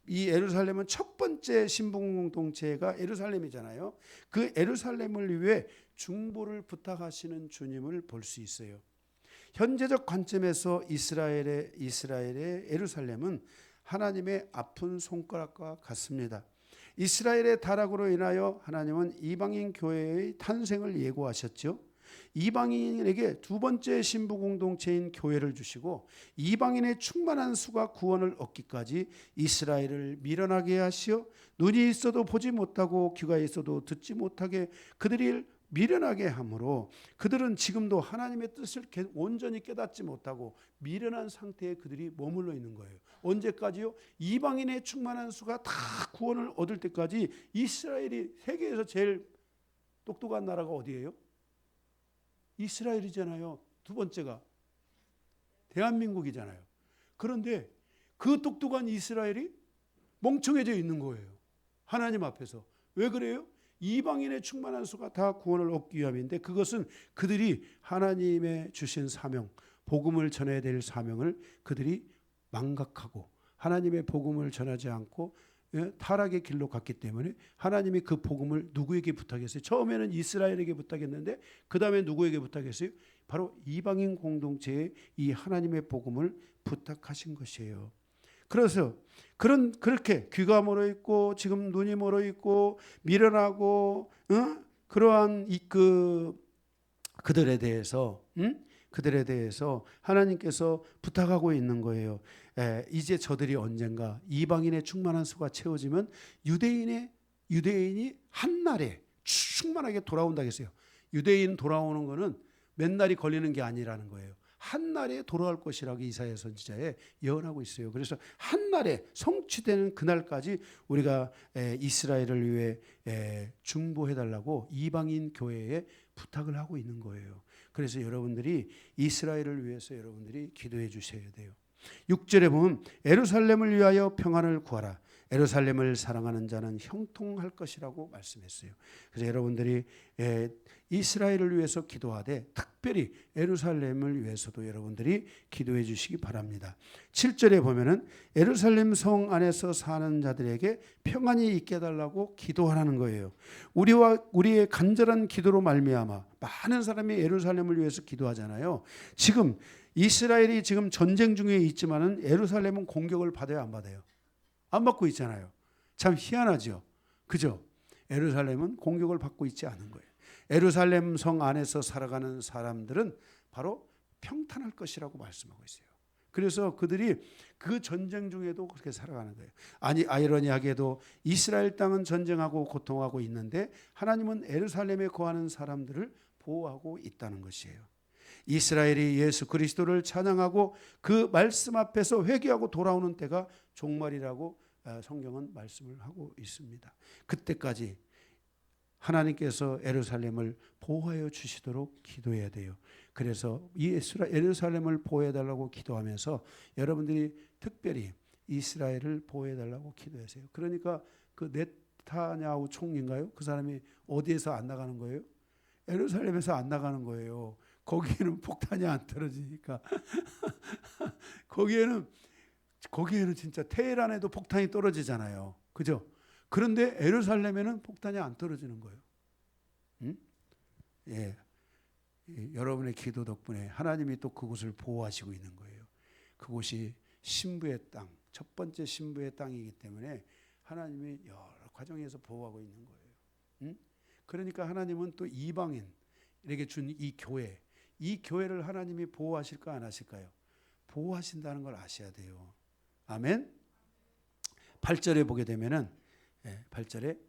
Speaker 1: 이 예루살렘은 첫 번째 신분공동체가 예루살렘이잖아요. 그 예루살렘을 위해 중보를 부탁하시는 주님을 볼 수 있어요. 현재적 관점에서 이스라엘의 예루살렘은 하나님의 아픈 손가락과 같습니다. 이스라엘의 타락으로 인하여 하나님은 이방인 교회의 탄생을 예고하셨죠. 이방인에게 두 번째 신부 공동체인 교회를 주시고 이방인의 충만한 수가 구원을 얻기까지 이스라엘을 미련하게 하시어 눈이 있어도 보지 못하고 귀가 있어도 듣지 못하게 그들이 미련하게 함으로 그들은 지금도 하나님의 뜻을 온전히 깨닫지 못하고 미련한 상태에 그들이 머물러 있는 거예요. 언제까지요? 이방인의 충만한 수가 다 구원을 얻을 때까지. 이스라엘이 세계에서 제일 똑똑한 나라가 어디예요? 이스라엘이잖아요. 두 번째가 대한민국이잖아요. 그런데 그 똑똑한 이스라엘이 멍청해져 있는 거예요. 하나님 앞에서. 왜 그래요? 이방인의 충만한 수가 다 구원을 얻기 위함인데 그것은 그들이 하나님의 주신 사명, 복음을 전해야 될 사명을 그들이 망각하고 하나님의 복음을 전하지 않고 타락의 길로 갔기 때문에 하나님이 그 복음을 누구에게 부탁했어요? 처음에는 이스라엘에게 부탁했는데 그 다음에 누구에게 부탁했어요? 바로 이방인 공동체에 이 하나님의 복음을 부탁하신 것이에요. 그래서 그렇게 귀가 멀어 있고 지금 눈이 멀어 있고 미련하고 그러한 그들에 대해서 하나님께서 부탁하고 있는 거예요. 이제 저들이 언젠가 이방인의 충만한 수가 채워지면 유대인이 한날에 충만하게 돌아온다고 했어요. 유대인 돌아오는 거는 몇 날이 걸리는 게 아니라는 거예요. 한날에 돌아올 것이라고 이사야 선지자에 예언하고 있어요. 그래서 한날에 성취되는 그날까지 우리가 이스라엘을 위해 중보해달라고 이방인 교회에 부탁을 하고 있는 거예요. 그래서 여러분들이 이스라엘을 위해서 여러분들이 기도해 주셔야 돼요. 6절에 보면 예루살렘을 위하여 평안을 구하라. 예루살렘을 사랑하는 자는 형통할 것이라고 말씀했어요. 그래서 여러분들이 이스라엘을 위해서 기도하되 특별히 예루살렘을 위해서도 여러분들이 기도해 주시기 바랍니다. 7절에 보면은 예루살렘 성 안에서 사는 자들에게 평안이 있게 해달라고 기도하라는 거예요. 우리의 간절한 기도로 말미암아 많은 사람이 예루살렘을 위해서 기도하잖아요. 지금 이스라엘이 지금 전쟁 중에 있지만은 예루살렘은 공격을 받아요, 안 받아요? 안 받고 있잖아요. 참 희한하죠. 그죠? 예루살렘은 공격을 받고 있지 않은 거예요. 예루살렘 성 안에서 살아가는 사람들은 바로 평탄할 것이라고 말씀하고 있어요. 그래서 그들이 그 전쟁 중에도 그렇게 살아가는 거예요. 아니, 아이러니하게도 이스라엘 땅은 전쟁하고 고통하고 있는데 하나님은 예루살렘에 거하는 사람들을 보호하고 있다는 것이에요. 이스라엘이 예수 그리스도를 찬양하고 그 말씀 앞에서 회개하고 돌아오는 때가 종말이라고 성경은 말씀을 하고 있습니다. 그때까지 하나님께서 예루살렘을 보호하여 주시도록 기도해야 돼요. 그래서 이 예루살렘을 보호해 달라고 기도하면서 여러분들이 특별히 이스라엘을 보호해 달라고 기도하세요. 그러니까 그 네타냐후 총리인가요? 그 사람이 어디에서 안 나가는 거예요? 예루살렘에서 안 나가는 거예요. 거기에는 폭탄이 안 떨어지니까. 거기에는 진짜 테헤란에도 폭탄이 떨어지잖아요. 그죠? 그런데 예루살렘에는 폭탄이 안 떨어지는 거예요. 응? 예. 여러분의 기도 덕분에 하나님이 또 그곳을 보호하시고 있는 거예요. 그곳이 신부의 땅, 첫 번째 신부의 땅이기 때문에 하나님이 여러 과정에서 보호하고 있는 거예요. 응? 그러니까 하나님은 또 이방인에게 준 이 교회를 하나님이 보호하실까 안 하실까요? 보호하신다는 걸 아셔야 돼요. 아멘. 8절에 보게 되면은 8절에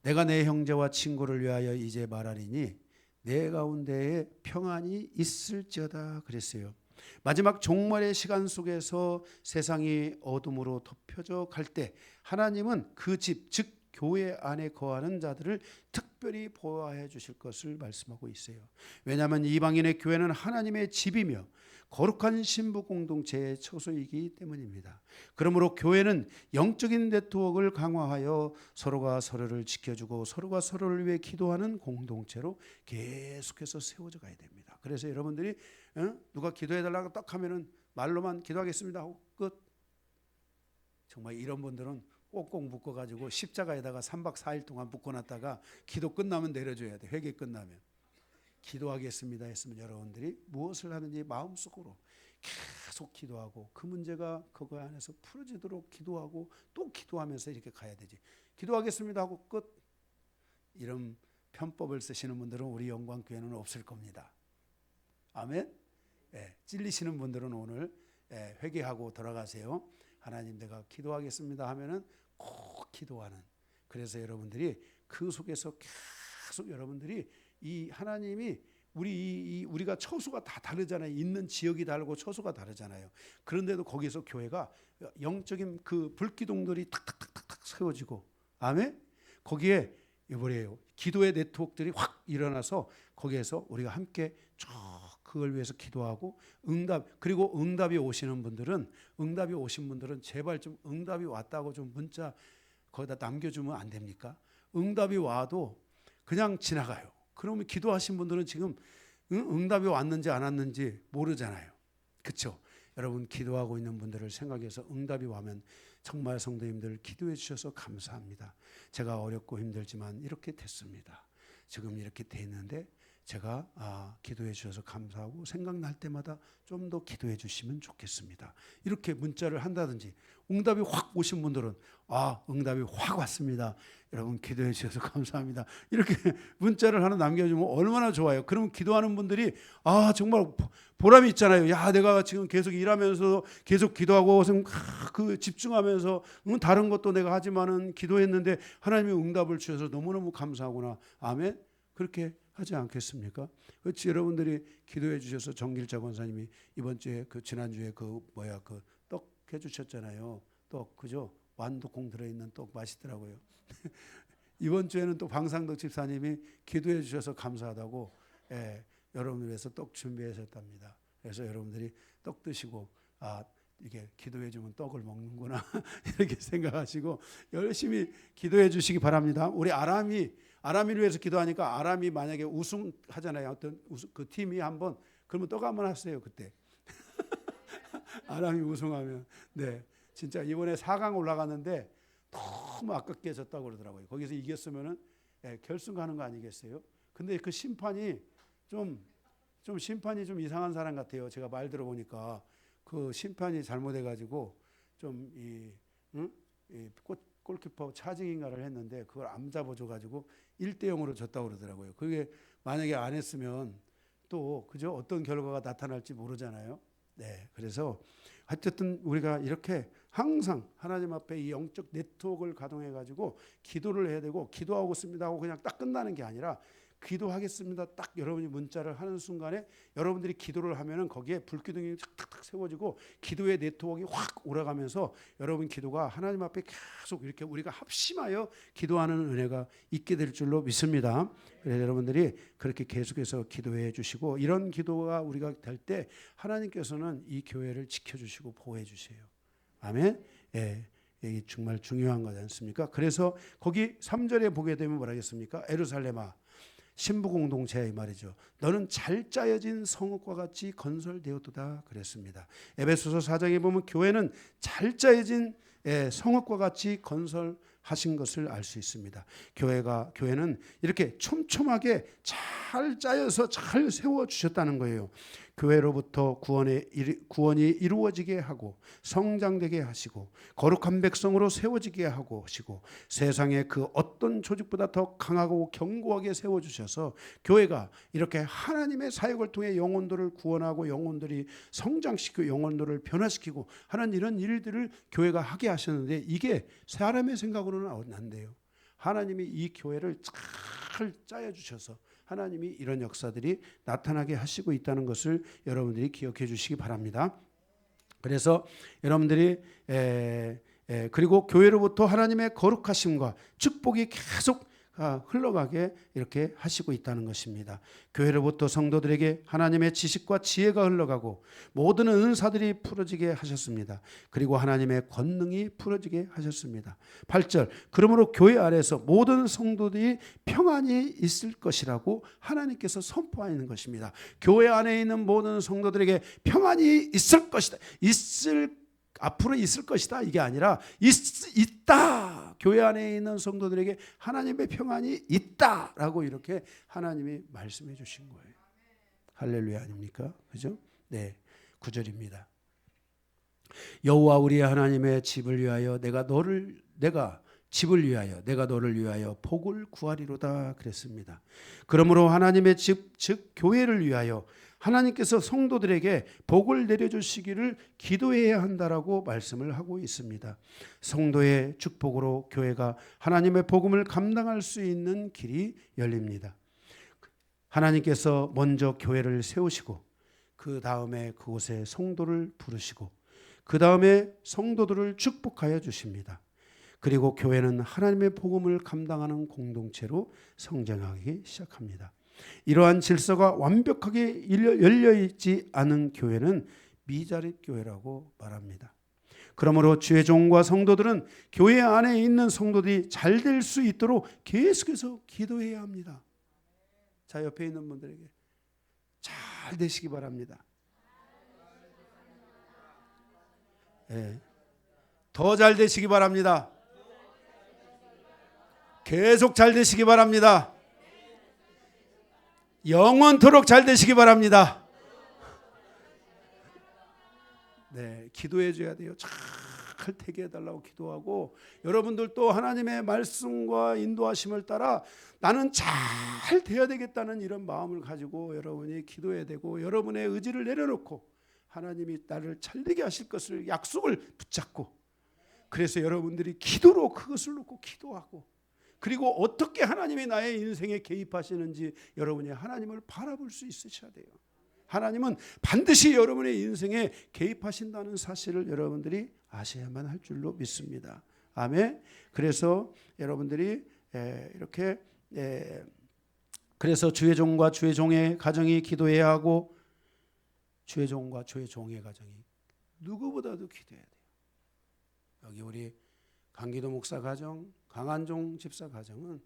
Speaker 1: 내가 내 형제와 친구를 위하여 이제 말하리니 내 가운데에 평안이 있을지어다 그랬어요. 마지막 종말의 시간 속에서 세상이 어둠으로 덮여져 갈 때 하나님은 그 집, 즉 교회 안에 거하는 자들을 특별히 보호해 주실 것을 말씀하고 있어요. 왜냐하면 이방인의 교회는 하나님의 집이며 거룩한 신부 공동체의 처소이기 때문입니다. 그러므로 교회는 영적인 네트워크를 강화하여 서로가 서로를 지켜주고 서로가 서로를 위해 기도하는 공동체로 계속해서 세워져 가야 됩니다. 그래서 여러분들이 누가 기도해달라고 딱 하면은 말로만 기도하겠습니다 하고 끝. 정말 이런 분들은 꼭꼭 묶어가지고 십자가에다가 3박 4일 동안 묶어놨다가 기도 끝나면 내려줘야 돼. 회개 끝나면. 기도하겠습니다 했으면 여러분들이 무엇을 하는지 마음속으로 계속 기도하고 그 문제가 그거 안에서 풀어지도록 기도하고 또 기도하면서 이렇게 가야 되지. 기도하겠습니다 하고 끝. 이런 편법을 쓰시는 분들은 우리 영광교회는 없을 겁니다. 아멘. 찔리시는 분들은 오늘 회개하고 돌아가세요. 하나님 내가 기도하겠습니다 하면은 꼭 기도하는. 그래서 여러분들이 그 속에서 계속 여러분들이 이 하나님이 우리가 처수가 다 다르잖아요. 있는 지역이 다르고 처수가 다르잖아요. 그런데도 거기서 교회가 영적인 그 불기둥들이 탁탁탁탁 세워지고, 아멘. 거기에 이번에요 기도의 네트워크들이 확 일어나서 거기에서 우리가 함께 쭉 그걸 위해서 기도하고 그리고 응답이 오신 분들은 제발 좀 응답이 왔다고 좀 문자 거기다 남겨주면 안 됩니까? 응답이 와도 그냥 지나가요. 그러면 기도하신 분들은 지금 응답이 왔는지 안 왔는지 모르잖아요. 그렇죠? 여러분 기도하고 있는 분들을 생각해서 응답이 와면 정말 성도님들 기도해 주셔서 감사합니다. 제가 어렵고 힘들지만 이렇게 됐습니다. 지금 이렇게 됐는데 제가 기도해 주셔서 감사하고 생각날 때마다 좀 더 기도해 주시면 좋겠습니다. 이렇게 문자를 한다든지 응답이 확 오신 분들은 응답이 확 왔습니다. 여러분 기도해 주셔서 감사합니다. 이렇게 문자를 하나 남겨주면 얼마나 좋아요. 그러면 기도하는 분들이 정말 보람이 있잖아요. 내가 지금 계속 일하면서 계속 기도하고 그 집중하면서 다른 것도 내가 하지만은 기도했는데 하나님이 응답을 주셔서 너무너무 감사하구나. 아멘. 그렇게 하지 않겠습니까? 그렇지. 여러분들이 기도해 주셔서 정길자 권사님이 이번 주에 지난주에 떡 해주셨잖아요. 떡 그죠? 완두콩 들어있는 떡 맛있더라고요. 이번 주에는 또 방상덕 집사님이 기도해 주셔서 감사하다고 여러분을 위해서 떡 준비하셨답니다. 그래서 여러분들이 떡 드시고 이게 기도해 주면 떡을 먹는구나 이렇게 생각하시고 열심히 기도해 주시기 바랍니다. 우리 아람이를 위해서 기도하니까 아람이 만약에 우승하잖아요. 어떤 그 팀이 한번 그러면 떡 한번 하세요. 그때 아람이 우승하면 네 진짜 이번에 4강 올라갔는데 너무 아깝게 졌다고 그러더라고요. 거기서 이겼으면은 결승 가는 거 아니겠어요? 근데 그 심판이 심판이 좀 이상한 사람 같아요. 제가 말 들어보니까 그 심판이 잘못해가지고 골키퍼 차징인가를 했는데 그걸 안 잡아줘가지고 1대0으로 졌다고 그러더라고요. 그게 만약에 안 했으면 또 그죠? 어떤 결과가 나타날지 모르잖아요. 네, 그래서 어쨌든 우리가 이렇게 항상 하나님 앞에 이 영적 네트워크를 가동해가지고 기도를 해야 되고 기도하고 있습니다 하고 그냥 딱 끝나는 게 아니라 기도하겠습니다. 딱 여러분이 문자를 하는 순간에 여러분들이 기도를 하면은 거기에 불기둥이 탁탁탁 세워지고 기도의 네트워크가 확 올라가면서 여러분 기도가 하나님 앞에 계속 이렇게 우리가 합심하여 기도하는 은혜가 있게 될 줄로 믿습니다. 그래서 여러분들이 그렇게 계속해서 기도해 주시고 이런 기도가 우리가 될 때 하나님께서는 이 교회를 지켜주시고 보호해 주세요. 아멘. 예. 이게 정말 중요한 거지 않습니까? 그래서 거기 3절에 보게 되면 뭐라 하겠습니까? 에루살렘아 신부 공동체 이 말이죠. 너는 잘 짜여진 성읍과 같이 건설되었도다 그랬습니다. 에베소서 4장에 보면 교회는 잘 짜여진 성읍과 같이 건설하신 것을 알 수 있습니다. 교회는 이렇게 촘촘하게 잘 짜여서 잘 세워 주셨다는 거예요. 교회로부터 구원이 이루어지게 하고 성장되게 하시고 거룩한 백성으로 세워지게 하시고 세상의 그 어떤 조직보다 더 강하고 견고하게 세워주셔서 교회가 이렇게 하나님의 사역을 통해 영혼들을 구원하고 영혼들이 성장시키고 영혼들을 변화시키고 하는 이런 일들을 교회가 하게 하셨는데 이게 사람의 생각으로는 안 돼요. 하나님이 이 교회를 잘 짜여주셔서 하나님이 이런 역사들이 나타나게 하시고 있다는 것을 여러분들이 기억해 주시기 바랍니다. 그래서 여러분들이 그리고 교회로부터 하나님의 거룩하심과 축복이 계속 흘러가게 이렇게 하시고 있다는 것입니다. 교회로부터 성도들에게 하나님의 지식과 지혜가 흘러가고 모든 은사들이 풀어지게 하셨습니다. 그리고 하나님의 권능이 풀어지게 하셨습니다. 8절 그러므로 교회 안에서 모든 성도들이 평안이 있을 것이라고 하나님께서 선포하는 것입니다. 교회 안에 있는 모든 성도들에게 평안이 있을 것이다. 앞으로 있을 것이다 이게 아니라 있다. 교회 안에 있는 성도들에게 하나님의 평안이 있다라고 이렇게 하나님이 말씀해 주신 거예요. 할렐루야 아닙니까? 그죠? 네, 9절입니다. 여호와 우리 하나님의 집을 위하여 내가 너를 위하여 복을 구하리로다 그랬습니다. 그러므로 하나님의 집 즉 교회를 위하여 하나님께서 성도들에게 복을 내려주시기를 기도해야 한다라고 말씀을 하고 있습니다. 성도의 축복으로 교회가 하나님의 복음을 감당할 수 있는 길이 열립니다. 하나님께서 먼저 교회를 세우시고 그 다음에 그곳에 성도를 부르시고 그 다음에 성도들을 축복하여 주십니다. 그리고 교회는 하나님의 복음을 감당하는 공동체로 성장하기 시작합니다. 이러한 질서가 완벽하게 열려있지 않은 교회는 미자립 교회라고 말합니다. 그러므로 주의 종과 성도들은 교회 안에 있는 성도들이 잘 될 수 있도록 계속해서 기도해야 합니다. 자, 옆에 있는 분들에게 잘 되시기 바랍니다. 네. 더 잘 되시기 바랍니다. 계속 잘 되시기 바랍니다. 영원토록 잘 되시기 바랍니다. 네, 기도해 줘야 돼요. 잘 되게 해달라고 기도하고 여러분들도 하나님의 말씀과 인도하심을 따라 나는 잘 돼야 되겠다는 이런 마음을 가지고 여러분이 기도해야 되고 여러분의 의지를 내려놓고 하나님이 나를 잘 되게 하실 것을 약속을 붙잡고 그래서 여러분들이 기도로 그것을 놓고 기도하고 그리고 어떻게 하나님이 나의 인생에 개입하시는지 여러분이 하나님을 바라볼 수 있으셔야 돼요. 하나님은 반드시 여러분의 인생에 개입하신다는 사실을 여러분들이 아셔야만 할 줄로 믿습니다. 아멘. 그래서 여러분들이 이렇게 그래서 주의 종과 주의 종의 가정이 기도해야 하고 주의 종과 주의 종의 가정이 누구보다도 기도해야 돼요. 여기 우리 강기도 목사 가정, 강한종 집사 가정은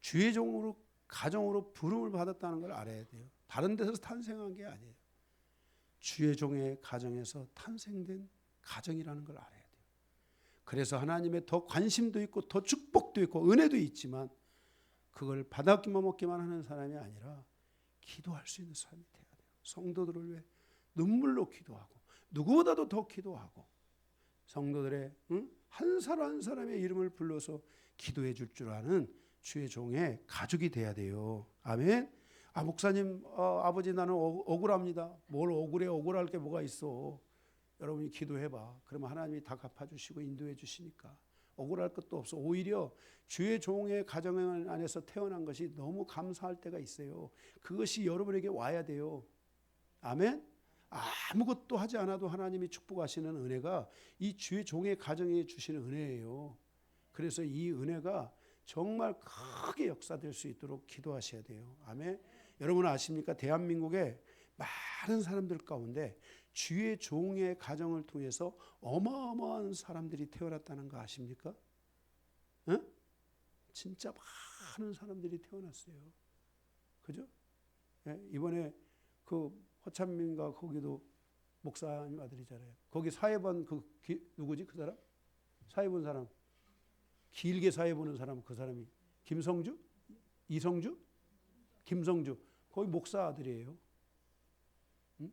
Speaker 1: 주의 종으로 가정으로 부름을 받았다는 걸 알아야 돼요. 다른 데서 탄생한 게 아니에요. 주의 종의 가정에서 탄생된 가정이라는 걸 알아야 돼요. 그래서 하나님의 더 관심도 있고 더 축복도 있고 은혜도 있지만 그걸 받았기만 먹기만 하는 사람이 아니라 기도할 수 있는 사람이 돼야 돼요. 성도들을 위해 눈물로 기도하고 누구보다도 더 기도하고 성도들의 한 사람 한 사람의 이름을 불러서 기도해 줄 줄 아는 주의 종의 가족이 돼야 돼요. 아멘. 목사님, 아버지 나는 억울합니다. 뭘 억울해? 억울할 게 뭐가 있어? 여러분이 기도해봐. 그러면 하나님이 다 갚아주시고 인도해 주시니까 억울할 것도 없어. 오히려 주의 종의 가정 안에서 태어난 것이 너무 감사할 때가 있어요. 그것이 여러분에게 와야 돼요. 아멘. 아무것도 하지 않아도 하나님이 축복하시는 은혜가 이 주의 종의 가정에 주시는 은혜예요. 그래서 이 은혜가 정말 크게 역사될 수 있도록 기도하셔야 돼요. 아멘. 여러분 아십니까? 대한민국의 많은 사람들 가운데 주의 종의 가정을 통해서 어마어마한 사람들이 태어났다는 거 아십니까? 응? 진짜 많은 사람들이 태어났어요. 그죠? 예, 이번에 그 허찬민가 거기도 목사님 아들이잖아요. 거기 사회 본 누구지 그 사람? 사회 본 사람. 길게 사회 보는 사람 그 사람이 김성주? 이성주? 김성주. 거기 목사 아들이에요. 응?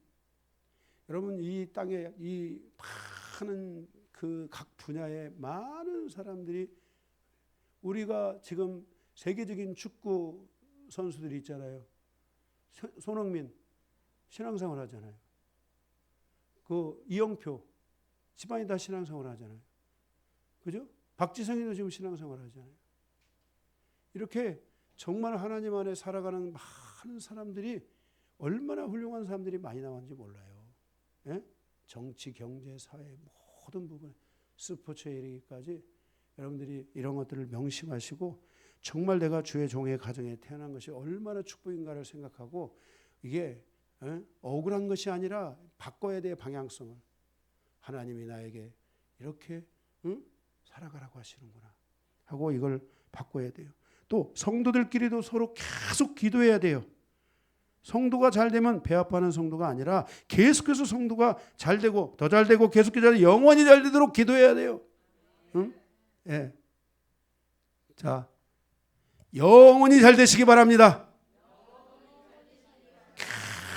Speaker 1: 여러분 이 땅에 이 많은 그 각 분야의 많은 사람들이 우리가 지금 세계적인 축구 선수들이 있잖아요. 손흥민 신앙생활 하잖아요. 그 이영표 집안이 다 신앙생활 하잖아요. 그죠? 박지성이도 지금 신앙생활 하잖아요. 이렇게 정말 하나님 안에 살아가는 많은 사람들이 얼마나 훌륭한 사람들이 많이 나왔는지 몰라요. 예? 정치, 경제, 사회 모든 부분 스포츠에 이르기까지 여러분들이 이런 것들을 명심하시고 정말 내가 주의 종의 가정에 태어난 것이 얼마나 축복인가를 생각하고 이게 억울한 것이 아니라 바꿔야 될 방향성을 하나님이 나에게 이렇게 살아가라고 하시는구나 하고 이걸 바꿔야 돼요. 또 성도들끼리도 서로 계속 기도해야 돼요. 성도가 잘 되면 배 아파하는 성도가 아니라 계속해서 성도가 잘 되고 더 잘 되고 계속해서 영원히 잘 되도록 기도해야 돼요. 응? 예. 자, 영원히 잘 되시기 바랍니다.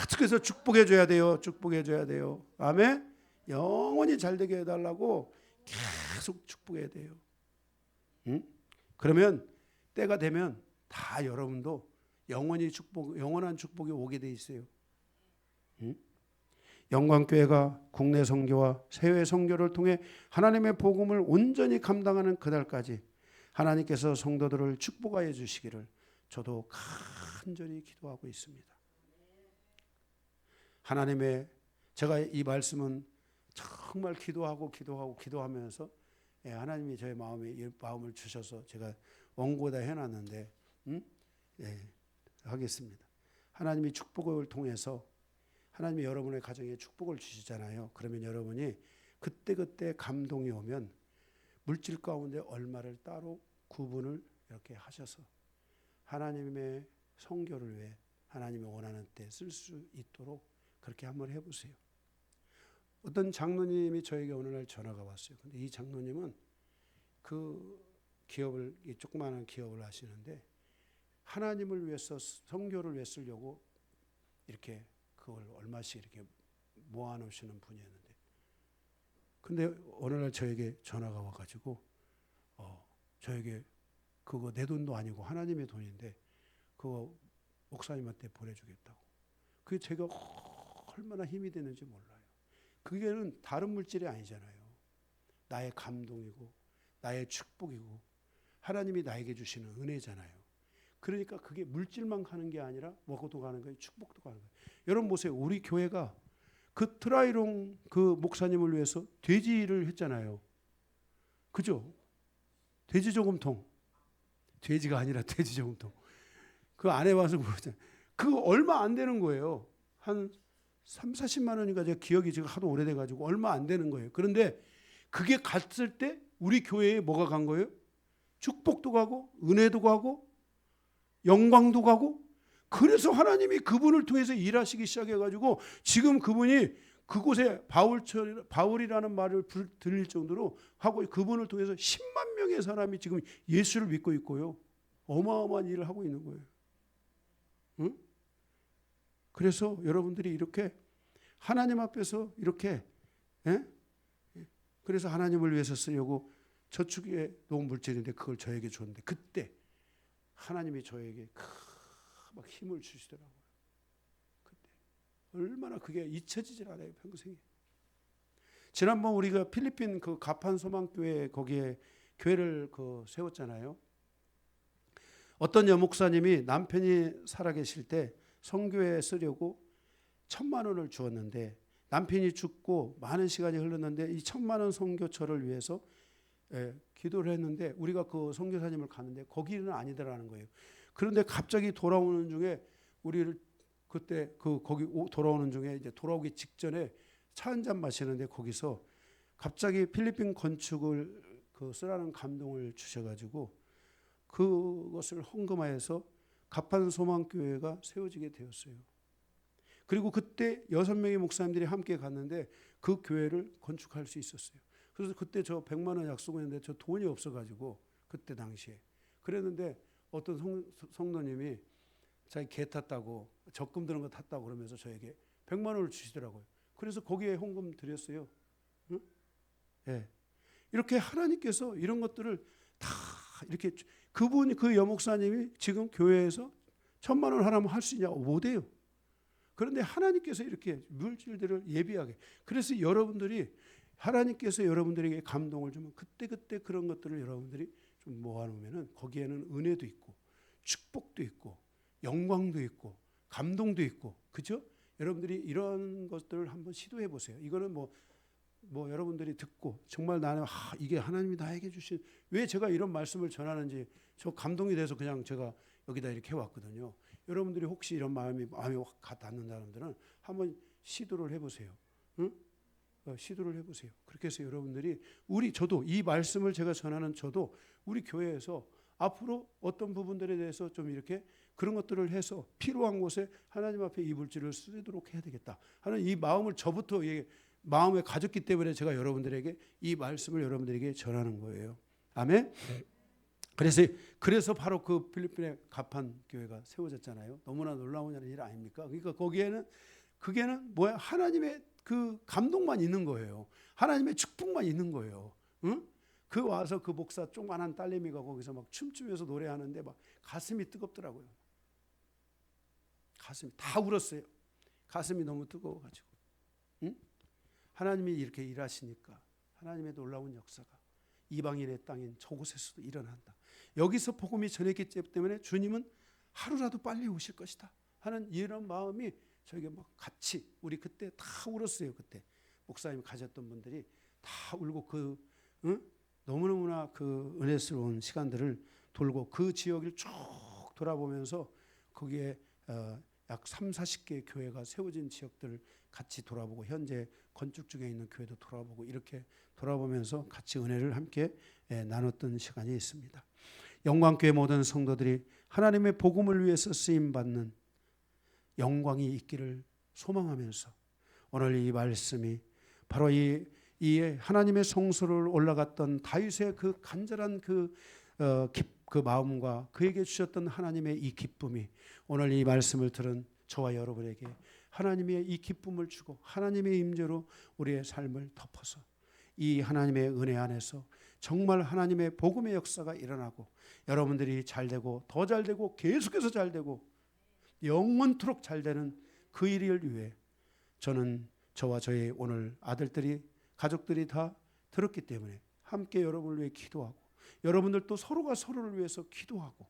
Speaker 1: 계속해서 축복해 줘야 돼요. 축복해 줘야 돼요. 아멘. 영원히 잘 되게 해달라고 계속 축복해야 돼요. 응? 그러면 때가 되면 다 여러분도 영원히 영원한 축복이 오게 돼 있어요. 응? 영광교회가 국내 선교와 해외 선교를 통해 하나님의 복음을 온전히 감당하는 그날까지 하나님께서 성도들을 축복하여 주시기를 저도 간절히 기도하고 있습니다. 하나님의 제가 이 말씀은 정말 기도하면서 하나님이 저의 마음을 주셔서 제가 원고에다 해놨는데 하겠습니다. 하나님이 축복을 통해서 하나님이 여러분의 가정에 축복을 주시잖아요. 그러면 여러분이 그때그때 감동이 오면 물질 가운데 얼마를 따로 구분을 이렇게 하셔서 하나님의 성교를 위해 하나님이 원하는 때 쓸 수 있도록 그렇게 한번 해보세요. 어떤 장로님이 저에게 어느 날 전화가 왔어요. 근데 이 장로님은 그 기업을 조그마한 기업을 하시는데 하나님을 위해서 성교를 위해 쓰려고 이렇게 그걸 얼마씩 이렇게 모아놓으시는 분이었는데 근데 어느 날 저에게 전화가 와가지고 저에게 그거 내 돈도 아니고 하나님의 돈인데 그거 목사님한테 보내주겠다고. 그게 제가 얼마나 힘이 되는지 몰라요. 그게는 다른 물질이 아니잖아요. 나의 감동이고 나의 축복이고 하나님이 나에게 주시는 은혜잖아요. 그러니까 그게 물질만 가는 게 아니라 뭐도 가는 거예요. 축복도 가는 거예요. 여러분 보세요. 우리 교회가 그 트라이롱 그 목사님을 위해서 돼지를 했잖아요. 그죠? 돼지 저금통. 돼지가 아니라 돼지 저금통. 그 안에 와서 물었잖아요. 그거 얼마 안 되는 거예요. 한 40만 원인가 제가 기억이 지금 하도 오래돼 가지고 얼마 안 되는 거예요. 그런데 그게 갔을 때 우리 교회에 뭐가 간 거예요? 축복도 가고 은혜도 가고 영광도 가고, 그래서 하나님이 그분을 통해서 일하시기 시작해 가지고 지금 그분이 그곳에 바울이라는 말을 들릴 정도로 하고, 그분을 통해서 10만 명의 사람이 지금 예수를 믿고 있고요. 어마어마한 일을 하고 있는 거예요. 응? 그래서 여러분들이 이렇게 하나님 앞에서 이렇게, 그래서 하나님을 위해서 쓰려고 저축에 놓은 물질인데 그걸 저에게 줬는데, 그때 하나님이 저에게 막 힘을 주시더라고요. 그때 얼마나 그게 잊혀지질 않아요, 평생에. 지난번 우리가 필리핀 그 가판 소망교회 거기에 교회를 세웠잖아요. 어떤 여목사님이 남편이 살아계실 때 선교에 쓰려고 1,000만 원을 주었는데, 남편이 죽고 많은 시간이 흘렀는데 이 1,000만 원 선교처를 위해서 기도를 했는데, 우리가 그 선교사님을 갔는데 거기는 아니더라는 거예요. 그런데 갑자기 돌아오는 중에 우리를 그때 거기 돌아오는 중에 이제 돌아오기 직전에 차 한 잔 마시는데 거기서 갑자기 필리핀 건축을 쓰라는 감동을 주셔가지고 그것을 헌금하여서 가판 소망교회가 세워지게 되었어요. 그리고 그때 6명의 목사님들이 함께 갔는데 그 교회를 건축할 수 있었어요. 그래서 그때 저 100만 원 약속했는데 저 돈이 없어가지고 그때 당시에 그랬는데, 어떤 성도님이 자기 개 탔다고, 적금 드는 거 탔다고 그러면서 저에게 100만 원을 주시더라고요. 그래서 거기에 헌금 드렸어요. 응? 네. 이렇게 하나님께서 이런 것들을 다 이렇게, 그분이 그 여목사님이 지금 교회에서 1,000만 원 하나면 할 수 있냐고 못해요. 그런데 하나님께서 이렇게 물질들을 예비하게, 그래서 여러분들이 하나님께서 여러분들에게 감동을 주면 그때 그런 것들을 여러분들이 좀 모아놓으면 거기에는 은혜도 있고 축복도 있고 영광도 있고 감동도 있고, 그죠? 여러분들이 이런 것들을 한번 시도해 보세요. 이거는 뭐 여러분들이 듣고 정말 나는 이게 하나님이 나에게 주신, 왜 제가 이런 말씀을 전하는지 저 감동이 돼서 그냥 제가 여기다 이렇게 해왔거든요. 여러분들이 혹시 이런 마음이 닿는 사람들은 한번 시도를 해보세요. 응? 시도를 해보세요. 그렇게 해서 여러분들이 저도 이 말씀을 제가 전하는 저도 우리 교회에서 앞으로 어떤 부분들에 대해서 좀 이렇게 그런 것들을 해서 필요한 곳에 하나님 앞에 이 물질을 쓰도록 해야 되겠다 하는 이 마음을 저부터 마음에 가졌기 때문에 제가 여러분들에게 이 말씀을 여러분들에게 전하는 거예요. 아멘. 그래서 바로 그 필리핀의 가판 교회가 세워졌잖아요. 너무나 놀라운 일 아닙니까? 그러니까 그게는 뭐야? 하나님의 그 감동만 있는 거예요. 하나님의 축복만 있는 거예요. 응? 와서 그 목사 조그만한 딸내미가 거기서 막 춤추면서 노래하는데 막 가슴이 뜨겁더라고요. 가슴이 다 울었어요. 가슴이 너무 뜨거워가지고. 응? 하나님이 이렇게 일하시니까 하나님의 놀라운 역사가 이방인의 땅인 저곳에서도 일어난다. 여기서 복음이 전했기 때문에 주님은 하루라도 빨리 오실 것이다 하는 이런 마음이 저에게 막 같이, 우리 그때 다 울었어요. 그때 목사님 가셨던 분들이 다 울고 너무너무나 그 은혜스러운 시간들을 돌고 그 지역을 쭉 돌아보면서 거기에 약 30-40개의 교회가 세워진 지역들을 같이 돌아보고, 현재 건축 중에 있는 교회도 돌아보고, 이렇게 돌아보면서 같이 은혜를 함께 나눴던 시간이 있습니다. 영광교회 모든 성도들이 하나님의 복음을 위해서 쓰임받는 영광이 있기를 소망하면서, 오늘 이 말씀이 바로 이 하나님의 성소를 올라갔던 다윗의 그 간절한 그 마음과 그에게 주셨던 하나님의 이 기쁨이 오늘 이 말씀을 들은 저와 여러분에게 하나님의 이 기쁨을 주고 하나님의 임재로 우리의 삶을 덮어서 이 하나님의 은혜 안에서 정말 하나님의 복음의 역사가 일어나고, 여러분들이 잘되고 더 잘되고 계속해서 잘되고 영원토록 잘되는 그 일을 위해 저는 저와 저의 오늘 아들들이, 가족들이 다 들었기 때문에 함께 여러분을 위해 기도하고, 여러분들도 서로가 서로를 위해서 기도하고,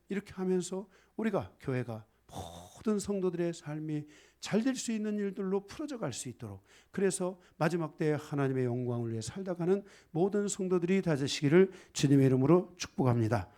Speaker 1: 이렇게 하면서 우리가 교회가 모든 성도들의 삶이 잘 될 수 있는 일들로 풀어져 갈 수 있도록, 그래서 마지막 때에 하나님의 영광을 위해 살다가는 모든 성도들이 다 되시기를 주님의 이름으로 축복합니다.